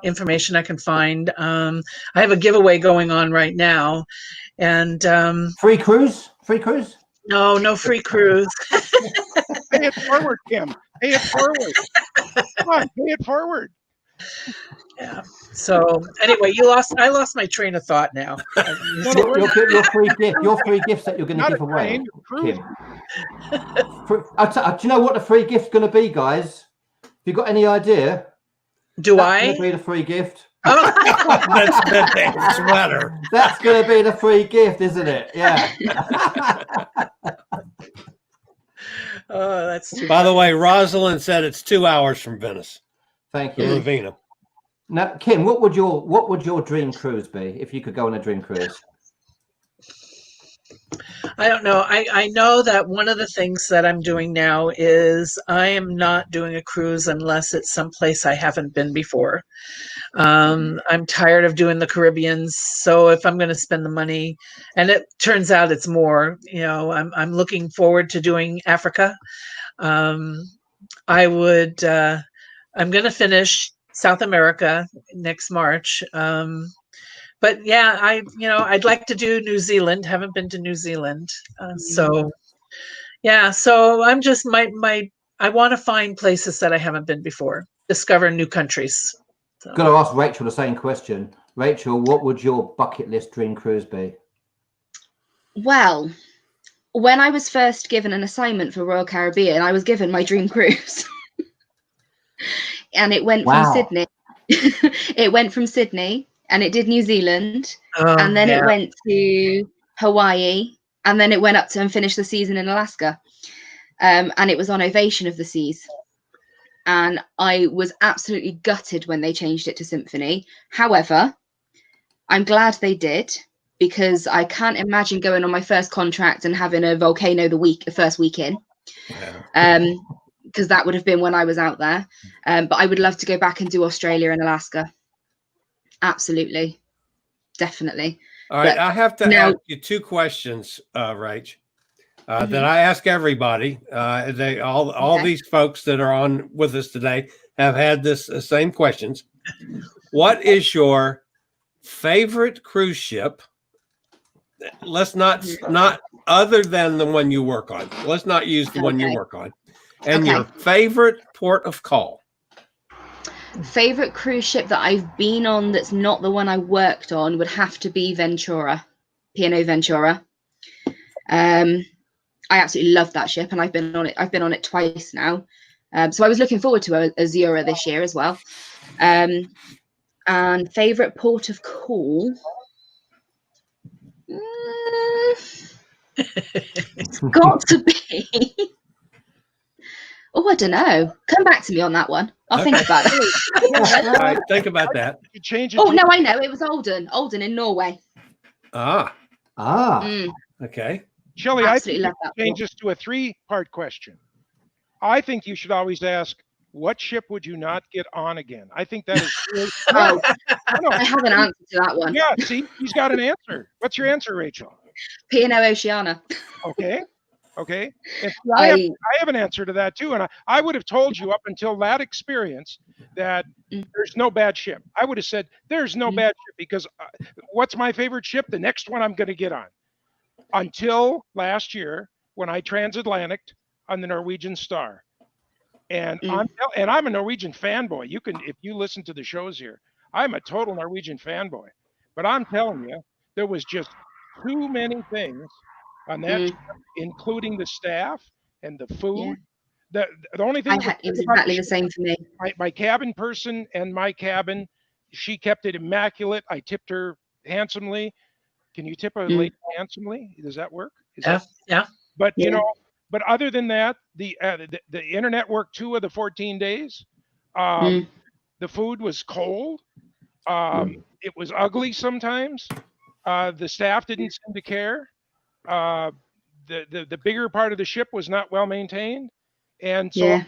[SPEAKER 2] information I can find. I have a giveaway going on right now. And
[SPEAKER 4] Free cruise? Free cruise?
[SPEAKER 2] no free cruise.
[SPEAKER 5] Pay it forward, Kim. Pay it forward. Come on, pay it forward.
[SPEAKER 2] Yeah. So anyway, I lost my train of thought now.
[SPEAKER 4] Your free gifts that you're going to give away, Kim. Do you know what the free gift's going to be, guys? Have you got any idea?
[SPEAKER 2] That's
[SPEAKER 4] going to be the free gift.
[SPEAKER 2] Oh.
[SPEAKER 1] That's the damn sweater.
[SPEAKER 4] That's going to be the free gift, isn't it? Yeah.
[SPEAKER 2] Oh, that's too
[SPEAKER 1] By the way, Rosalind said it's 2 hours from Venice.
[SPEAKER 4] Thank
[SPEAKER 1] To
[SPEAKER 4] you.
[SPEAKER 1] Ravenna.
[SPEAKER 4] Now, Kim, what would your dream cruise be if you could go on a dream cruise?
[SPEAKER 2] I don't know. I know that one of the things that I'm doing now is I am not doing a cruise unless it's someplace I haven't been before. I'm tired of doing the Caribbean. So if I'm going to spend the money, and it turns out it's more, you know, I'm looking forward to doing Africa. I'm going to finish South America next March. But yeah, I'd like to do New Zealand. Haven't been to New Zealand. So yeah, so I'm just I want to find places that I haven't been before, discover new countries. So.
[SPEAKER 4] Got to ask Rachel the same question. Rachel, what would your bucket list dream cruise be?
[SPEAKER 3] Well, when I was first given an assignment for Royal Caribbean, I was given my dream cruise. And it went from Sydney. It went from Sydney and it did New Zealand. And then it went to Hawaii. And then it went up to and finished the season in Alaska. And it was on Ovation of the Seas. And I was absolutely gutted when they changed it to Symphony. However, I'm glad they did because I can't imagine going on my first contract and having a volcano the first week in. Because that would have been when I was out there. But I would love to go back and do Australia and Alaska. Absolutely. Definitely.
[SPEAKER 1] All right.
[SPEAKER 3] But
[SPEAKER 1] I have to
[SPEAKER 3] now-
[SPEAKER 1] ask you two questions, Rach, that I ask everybody. All these folks that are on with us today have had this same questions. What is your favorite cruise ship? Let's not other than the one you work on. Let's not use the one you work on. And your favorite port of call.
[SPEAKER 3] Favorite cruise ship that I've been on that's not the one I worked on would have to be Ventura, P&O Ventura. I absolutely love that ship, and I've been on it twice now. So I was looking forward to Azura this year as well. And favorite port of call. It's got to be. Oh, I don't know. Come back to me on that one. I'll think about it.
[SPEAKER 1] All right, think about that.
[SPEAKER 5] You change it.
[SPEAKER 3] Oh, no, I know. It was Olden in Norway.
[SPEAKER 1] Okay.
[SPEAKER 5] Shelley, I
[SPEAKER 3] Absolutely
[SPEAKER 5] think
[SPEAKER 3] love that.
[SPEAKER 5] change this to a 3-part question. I think you should always ask, what ship would you not get on again? I think that is really,
[SPEAKER 3] Oh,
[SPEAKER 5] no,
[SPEAKER 3] I have an answer to that one.
[SPEAKER 5] yeah, see, he's got an answer. What's your answer, Rachel?
[SPEAKER 3] P&O Oceania.
[SPEAKER 5] Okay. And see, I have an answer to that too. And I would have told you up until that experience that there's no bad ship. I would have said there's no bad ship because what's my favorite ship? The next one I'm going to get on. Until last year when I transatlanticed on the Norwegian Star. And I'm a Norwegian fanboy. You can, if you listen to the shows here, I'm a total Norwegian fanboy. But I'm telling you, there was just too many things on that ship, including the staff and the food. The only thing
[SPEAKER 3] It was exactly the same for me.
[SPEAKER 5] my cabin person and my cabin, she kept it immaculate. I tipped her handsomely. Can you tip a lady handsomely? Does that work?
[SPEAKER 2] Yeah.
[SPEAKER 5] But you know, but other than that, the internet worked 2 of the 14 days. The food was cold. It was ugly sometimes. The staff didn't seem to care. The bigger part of the ship was not well maintained. And so,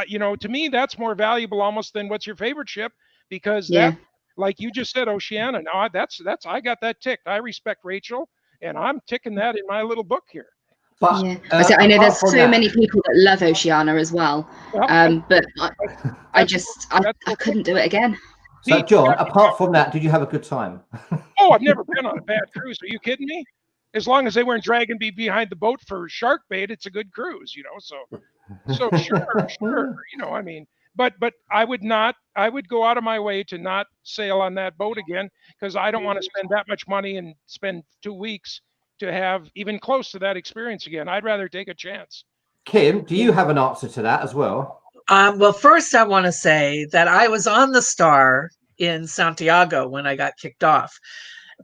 [SPEAKER 5] to me, that's more valuable almost than what's your favorite ship, because that, like you just said, Oceania. Now I got that ticked. I respect Rachel, and I'm ticking that in my little book here.
[SPEAKER 4] But
[SPEAKER 3] I know there's so many people that love Oceania as well. But I couldn't do it again.
[SPEAKER 4] So, John, apart from that, did you have a good time?
[SPEAKER 5] Oh, I've never been on a bad cruise. Are you kidding me? As long as they weren't dragging me behind the boat for shark bait, it's a good cruise, So sure. I mean, but I would go out of my way to not sail on that boat again, because I don't want to spend that much money and spend 2 weeks to have even close to that experience again. I'd rather take a chance.
[SPEAKER 4] Kim, do you have an answer to that as well?
[SPEAKER 2] Well, first I want to say that I was on the Star in Santiago when I got kicked off.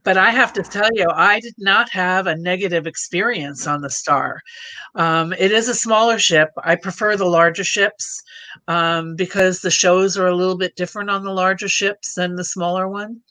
[SPEAKER 2] But I have to tell you, I did not have a negative experience on the Star. It is a smaller ship. I prefer the larger ships because the shows are a little bit different on the larger ships than the smaller one.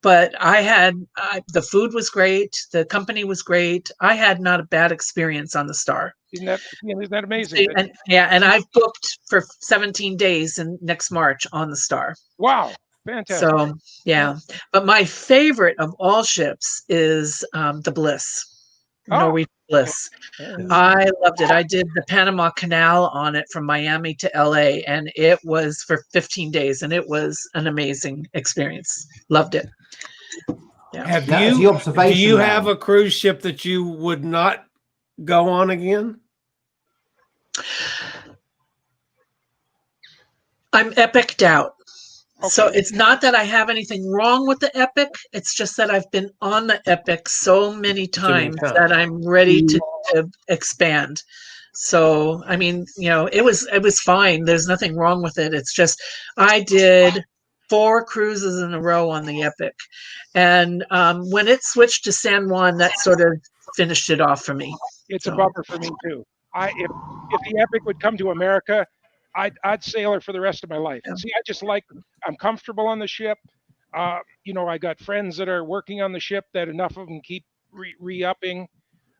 [SPEAKER 2] But the food was great. The company was great. I had not a bad experience on the Star.
[SPEAKER 5] Isn't that amazing?
[SPEAKER 2] And I've booked for 17 days next March on the Star.
[SPEAKER 5] Wow. Fantastic.
[SPEAKER 2] So, yeah. But my favorite of all ships is the Bliss, Norwegian Bliss. I loved it. I did the Panama Canal on it from Miami to LA, and it was for 15 days, and it was an amazing experience. Loved it. Yeah.
[SPEAKER 1] Do you have a cruise ship that you would not go on again?
[SPEAKER 2] I'm epic'd out. Okay. So it's not that I have anything wrong with the Epic. It's just that I've been on the Epic so many times that I'm ready to expand. So, I mean, it was fine. There's nothing wrong with it. It's just I did 4 cruises in a row on the Epic. And when it switched to San Juan, that sort of finished it off for me.
[SPEAKER 5] It's a bummer for me too. If the Epic would come to America, I'd sail her for the rest of my life. Yeah. See, I'm comfortable on the ship. I got friends that are working on the ship that enough of them keep re-upping.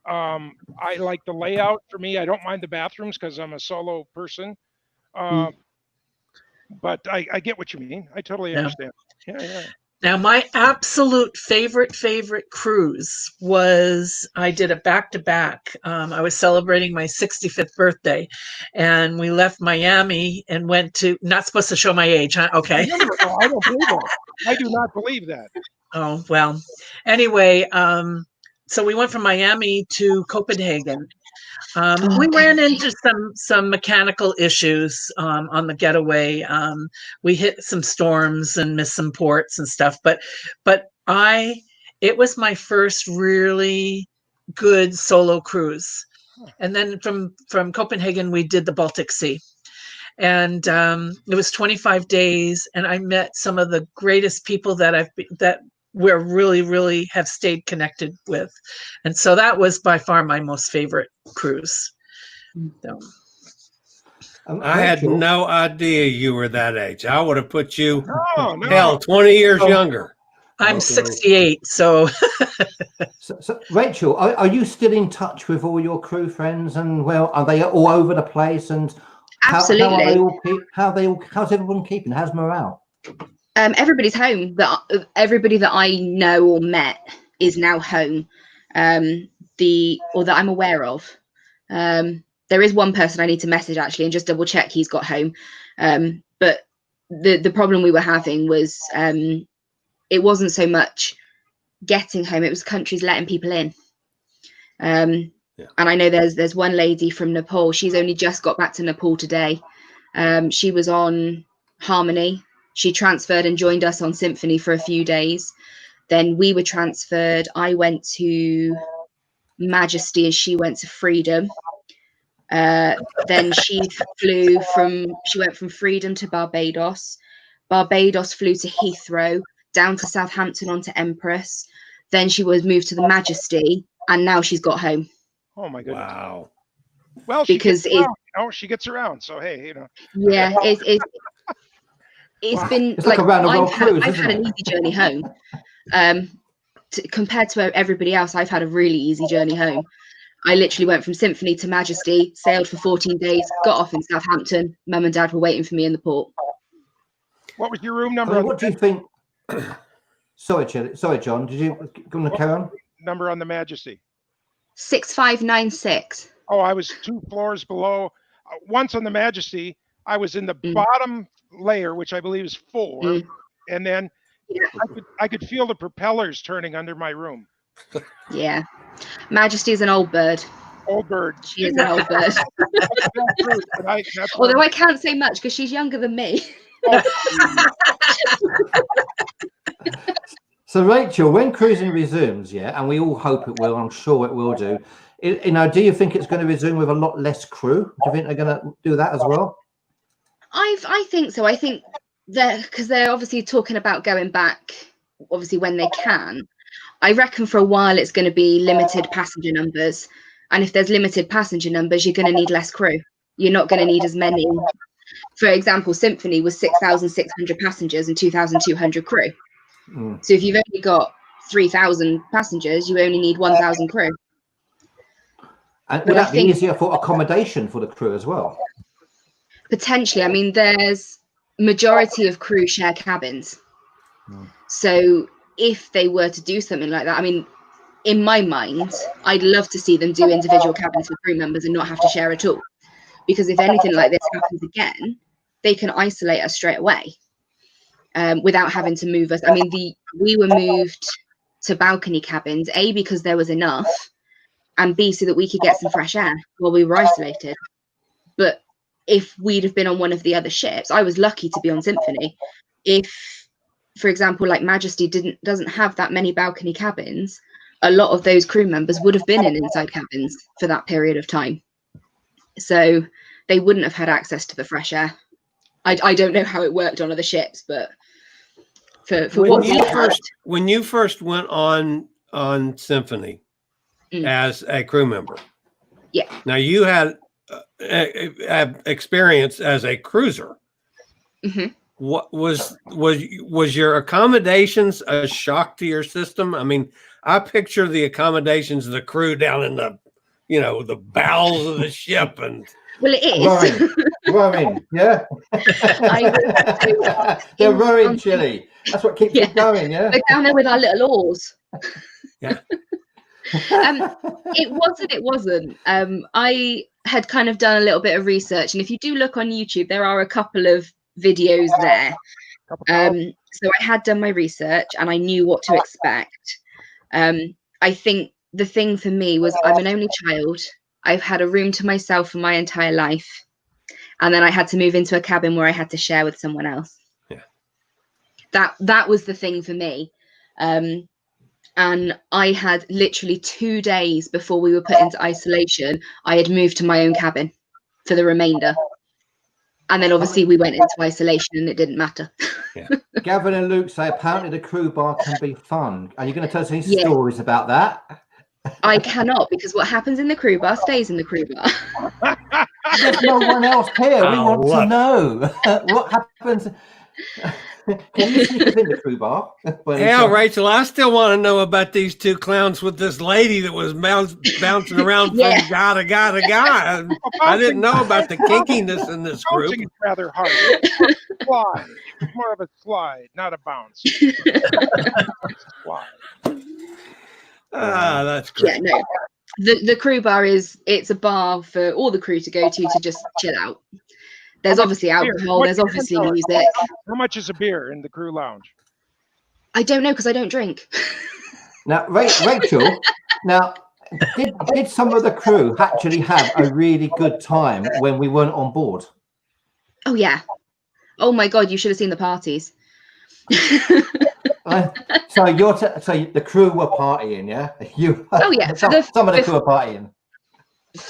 [SPEAKER 5] I like the layout. For me, I don't mind the bathrooms because I'm a solo person. But I get what you mean. I totally
[SPEAKER 2] Yeah.
[SPEAKER 5] understand. Yeah.
[SPEAKER 2] Now, my absolute favorite cruise was I did a back-to-back. I was celebrating my 65th birthday, and we left Miami and went to, not supposed to show my age, huh? Okay.
[SPEAKER 5] No, I don't believe that. I do not believe that.
[SPEAKER 2] Oh, well. Anyway, so we went from Miami to Copenhagen. We ran into some mechanical issues on the getaway. We hit some storms and missed some ports and stuff. But it was my first really good solo cruise. And then from Copenhagen, we did the Baltic Sea. And it was 25 days, and I met some of the greatest people that we're really have stayed connected with. And so that was by far my most favorite cruise. So.
[SPEAKER 1] I had no idea you were that age. I would have put you,
[SPEAKER 5] No.
[SPEAKER 1] hell, 20 years younger.
[SPEAKER 2] I'm 68, so.
[SPEAKER 4] So Rachel, are you still in touch with all your crew friends? And well, are they all over the place? And
[SPEAKER 3] Absolutely.
[SPEAKER 4] How's everyone keeping? How's morale?
[SPEAKER 3] Everybody's home. Everybody that I know or met is now home. Or that I'm aware of. There is one person I need to message actually and just double check he's got home. But the problem we were having was it wasn't so much getting home; it was countries letting people in. And I know there's one lady from Nepal. She's only just got back to Nepal today. She was on Harmony. She transferred and joined us on Symphony for a few days. Then we were transferred. I went to Majesty and she went to Freedom. Then she went from Freedom to Barbados. Barbados flew to Heathrow, down to Southampton onto Empress. Then she was moved to the Majesty, and now she's got home.
[SPEAKER 5] Oh my goodness!
[SPEAKER 1] Wow.
[SPEAKER 5] Well,
[SPEAKER 3] because
[SPEAKER 5] she gets around. So hey,
[SPEAKER 3] Yeah, it's been
[SPEAKER 4] it's like a round the world cruise.
[SPEAKER 3] I've had an easy journey home. Compared to everybody else, I've had a really easy journey home. I literally went from Symphony to Majesty, sailed for 14 days, got off in Southampton. Mum and Dad were waiting for me in the port.
[SPEAKER 5] What was your room number?
[SPEAKER 4] What do you think? Sorry, John. Did you want to carry on?
[SPEAKER 5] Number on the Majesty?
[SPEAKER 3] 6596.
[SPEAKER 5] Oh, I was 2 floors below. Once on the Majesty, I was in the bottom layer, which I believe is 4, and then I could feel the propellers turning under my room.
[SPEAKER 3] Yeah, Majesty is an old bird.
[SPEAKER 5] Old bird.
[SPEAKER 3] She is an old bird. Although I can't say much because she's younger than me.
[SPEAKER 4] So Rachel, when cruising resumes, and we all hope it will, I'm sure it will do. Do you think it's going to resume with a lot less crew? Do you think they're going to do that as well?
[SPEAKER 3] I think so. I think because they're obviously talking about going back, obviously when they can. I reckon for a while it's going to be limited passenger numbers, and if there's limited passenger numbers, you're going to need less crew. You're not going to need as many. For example, Symphony was 6,600 passengers and 2,200 crew. So if you've only got 3,000 passengers, you only need 1,000 crew.
[SPEAKER 4] And would that be easier for accommodation for the crew as well?
[SPEAKER 3] Potentially. I mean, there's majority of crew share cabins. So if they were to do something like that, I mean, in my mind, I'd love to see them do individual cabins for crew members and not have to share at all. Because if anything like this happens again, they can isolate us straight away without having to move us. I mean, we were moved to balcony cabins, A, because there was enough, and B, so that we could get some fresh air while we were isolated. But if we'd have been on one of the other ships, I was lucky to be on Symphony. If, for example, like Majesty doesn't have that many balcony cabins, a lot of those crew members would have been in inside cabins for that period of time. So they wouldn't have had access to the fresh air. I don't know how it worked on other ships, but for
[SPEAKER 1] when you first went on Symphony as a crew member, now you had experience as a cruiser. What was your accommodations a shock to your system? I mean, I picture the accommodations of the crew down in the, the bowels of the ship, and
[SPEAKER 3] Well, it is.
[SPEAKER 4] Rowing, yeah. They're rowing, Chile. That's what keeps it going, yeah.
[SPEAKER 3] We're down there with our little oars.
[SPEAKER 1] Yeah.
[SPEAKER 3] It wasn't. I had kind of done a little bit of research, and if you do look on YouTube, there are a couple of videos there. So I had done my research and I knew what to expect. I think the thing for me was I'm an only child. I've had a room to myself for my entire life. And then I had to move into a cabin where I had to share with someone else.
[SPEAKER 1] Yeah.
[SPEAKER 3] That was the thing for me. And I had literally 2 days before we were put into isolation, I had moved to my own cabin for the remainder. And then obviously we went into isolation and it didn't matter.
[SPEAKER 1] Yeah.
[SPEAKER 4] Gavin and Luke say apparently the crew bar can be fun. Are you going to tell us any stories about that?
[SPEAKER 3] I cannot, because what happens in the crew bar stays in the crew bar.
[SPEAKER 4] There's no one else here. We want to know what happens. Can you sneak us in the crew bar?
[SPEAKER 1] Yeah, Rachel, I still want to know about these two clowns with this lady that was bouncing around from guy to guy to guy. I didn't know about the kinkiness in this group.
[SPEAKER 5] Bouncing is rather hard. It's a slide. It's more of a slide, not a bounce. Slide.
[SPEAKER 1] That's great.
[SPEAKER 3] Yeah, no. The crew bar it's a bar for all the crew to go to just chill out. There's obviously alcohol, there's obviously music.
[SPEAKER 5] How much is a beer in the crew lounge?
[SPEAKER 3] I don't know because I don't drink.
[SPEAKER 4] Now, Rachel, did some of the crew actually have a really good time when we weren't on board?
[SPEAKER 3] Oh, yeah. Oh, my God, you should have seen the parties.
[SPEAKER 4] So the crew were partying, yeah?
[SPEAKER 3] Oh, yeah.
[SPEAKER 4] Some of the crew were partying.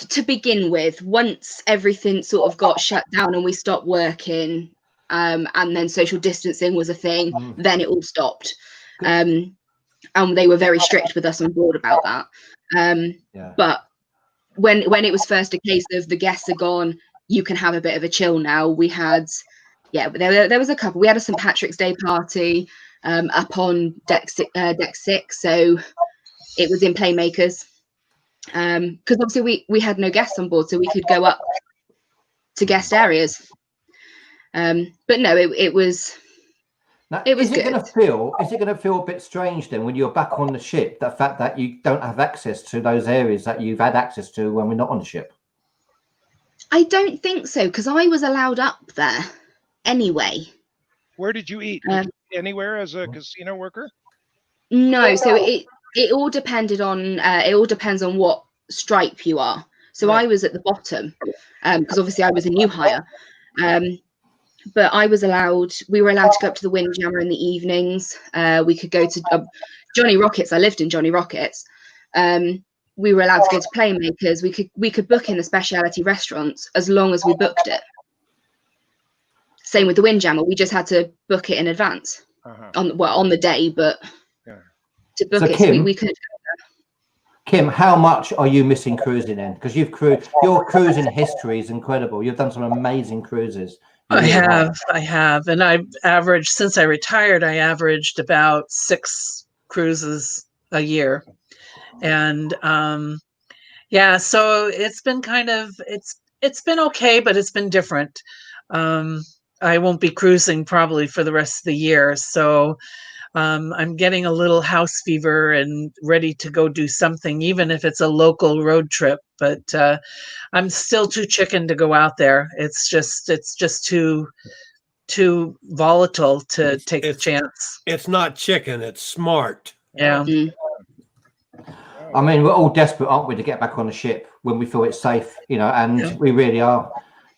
[SPEAKER 3] To begin with, once everything sort of got shut down and we stopped working, and then social distancing was a thing, then it all stopped. And they were very strict with us on board about that. But when it was first a case of the guests are gone, you can have a bit of a chill now. We had, there was a couple. We had a St. Patrick's Day party up on deck 6, so it was in Playmakers. Because obviously we had no guests on board, so we could go up to guest areas. But no, it was.
[SPEAKER 4] Now,
[SPEAKER 3] it was
[SPEAKER 4] is it going to feel a bit strange then when you're back on the ship? The fact that you don't have access to those areas that you've had access to when we're not on the ship.
[SPEAKER 3] I don't think so, because I was allowed up there anyway.
[SPEAKER 5] Where did you eat? Did you eat anywhere as a casino worker?
[SPEAKER 3] No, so it all depended on it all depends on what stripe you are. So I was at the bottom because obviously I was a new hire, but we were allowed to go up to the Windjammer in the evenings. We could go to Johnny Rockets. I lived in Johnny Rockets. We were allowed to go to Playmakers. We could book in the specialty restaurants as long as we booked it. Same with the Windjammer. We just had to book it in advance on the day, but to book it,
[SPEAKER 4] Kim,
[SPEAKER 3] we could.
[SPEAKER 4] Kim, how much are you missing cruising then? Because your cruising history is incredible. You've done some amazing cruises.
[SPEAKER 2] I have, and I've averaged, since I retired, I averaged about 6 cruises a year, and so it's been it's been okay, but it's been different. I won't be cruising probably for the rest of the year, so. I'm getting a little house fever and ready to go do something, even if it's a local road trip. But I'm still too chicken to go out there. It's just too volatile to take a chance.
[SPEAKER 1] It's not chicken. It's smart.
[SPEAKER 2] Yeah.
[SPEAKER 4] I mean, we're all desperate, aren't we, to get back on the ship when we feel it's safe, and we really are.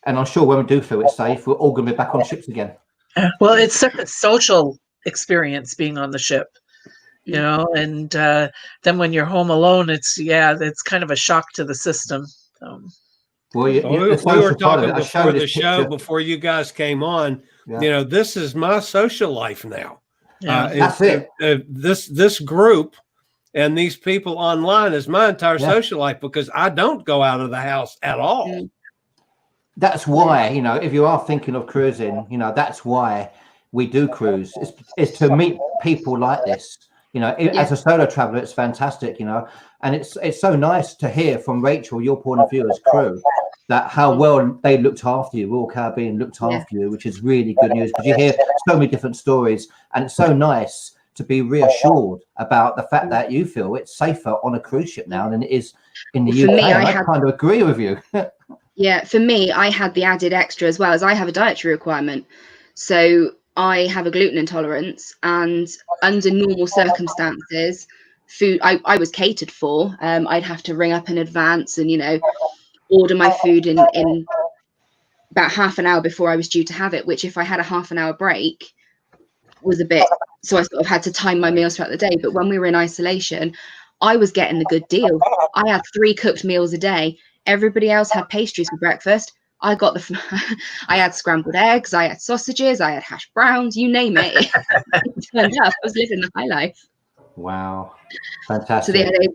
[SPEAKER 4] And I'm sure when we do feel it's safe, we're all going to be back on ships again.
[SPEAKER 2] Well, it's such a social experience being on the ship, and then when you're home alone, it's kind of a shock to the system.
[SPEAKER 1] We were talking before the show, before you guys came on. This is my social life now.
[SPEAKER 4] That's it.
[SPEAKER 1] This group and these people online is my entire social life, because I don't go out of the house at all.
[SPEAKER 4] that's why, you know, if you are thinking of cruising, you know, that's why we do cruise. It's to meet people like this. You know, as a solo traveler, it's fantastic, you know, and it's so nice to hear from Rachel, your point of view as crew, that how well they looked after you, Royal Caribbean looked after you, which is really good news, because you hear so many different stories, and it's so nice to be reassured about the fact that you feel it's safer on a cruise ship now than it is in the UK. I kind of agree with you.
[SPEAKER 3] Yeah, for me, I had the added extra as well, as I have a dietary requirement. So I have a gluten intolerance, and under normal circumstances, food I was catered for. I'd have to ring up in advance and, you know, order my food in about half an hour before I was due to have it, which if I had a half an hour break was a bit, so I sort of had to time my meals throughout the day. But when we were in isolation, I was getting the good deal. I had 3 cooked meals a day. Everybody else had pastries for breakfast. I got I had scrambled eggs, I had sausages, I had hash browns, you name it. It turned up. I was living the high life.
[SPEAKER 4] Wow, fantastic.
[SPEAKER 3] So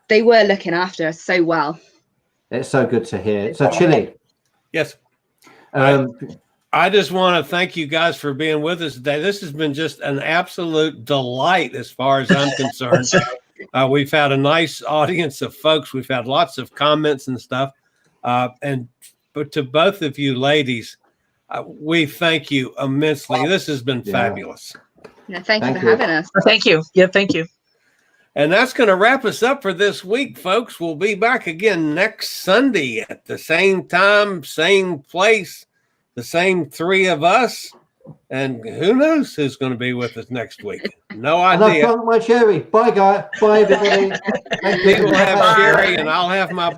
[SPEAKER 3] they were looking after us so well.
[SPEAKER 4] It's so good to hear. So Chili.
[SPEAKER 1] Yes. I just want to thank you guys for being with us today. This has been just an absolute delight as far as I'm concerned. We've had a nice audience of folks. We've had lots of comments and stuff. But to both of you ladies, we thank you immensely. This has been fabulous.
[SPEAKER 3] Yeah, thank you for having us.
[SPEAKER 2] Thank you. Yeah, thank you.
[SPEAKER 1] And that's going to wrap us up for this week, folks. We'll be back again next Sunday at the same time, same place, the same 3 of us. And who knows who's going to be with us next week? No idea.
[SPEAKER 4] And I've got my Sherry. Bye, guys. Bye, everybody.
[SPEAKER 1] He will have Sherry, and I'll have my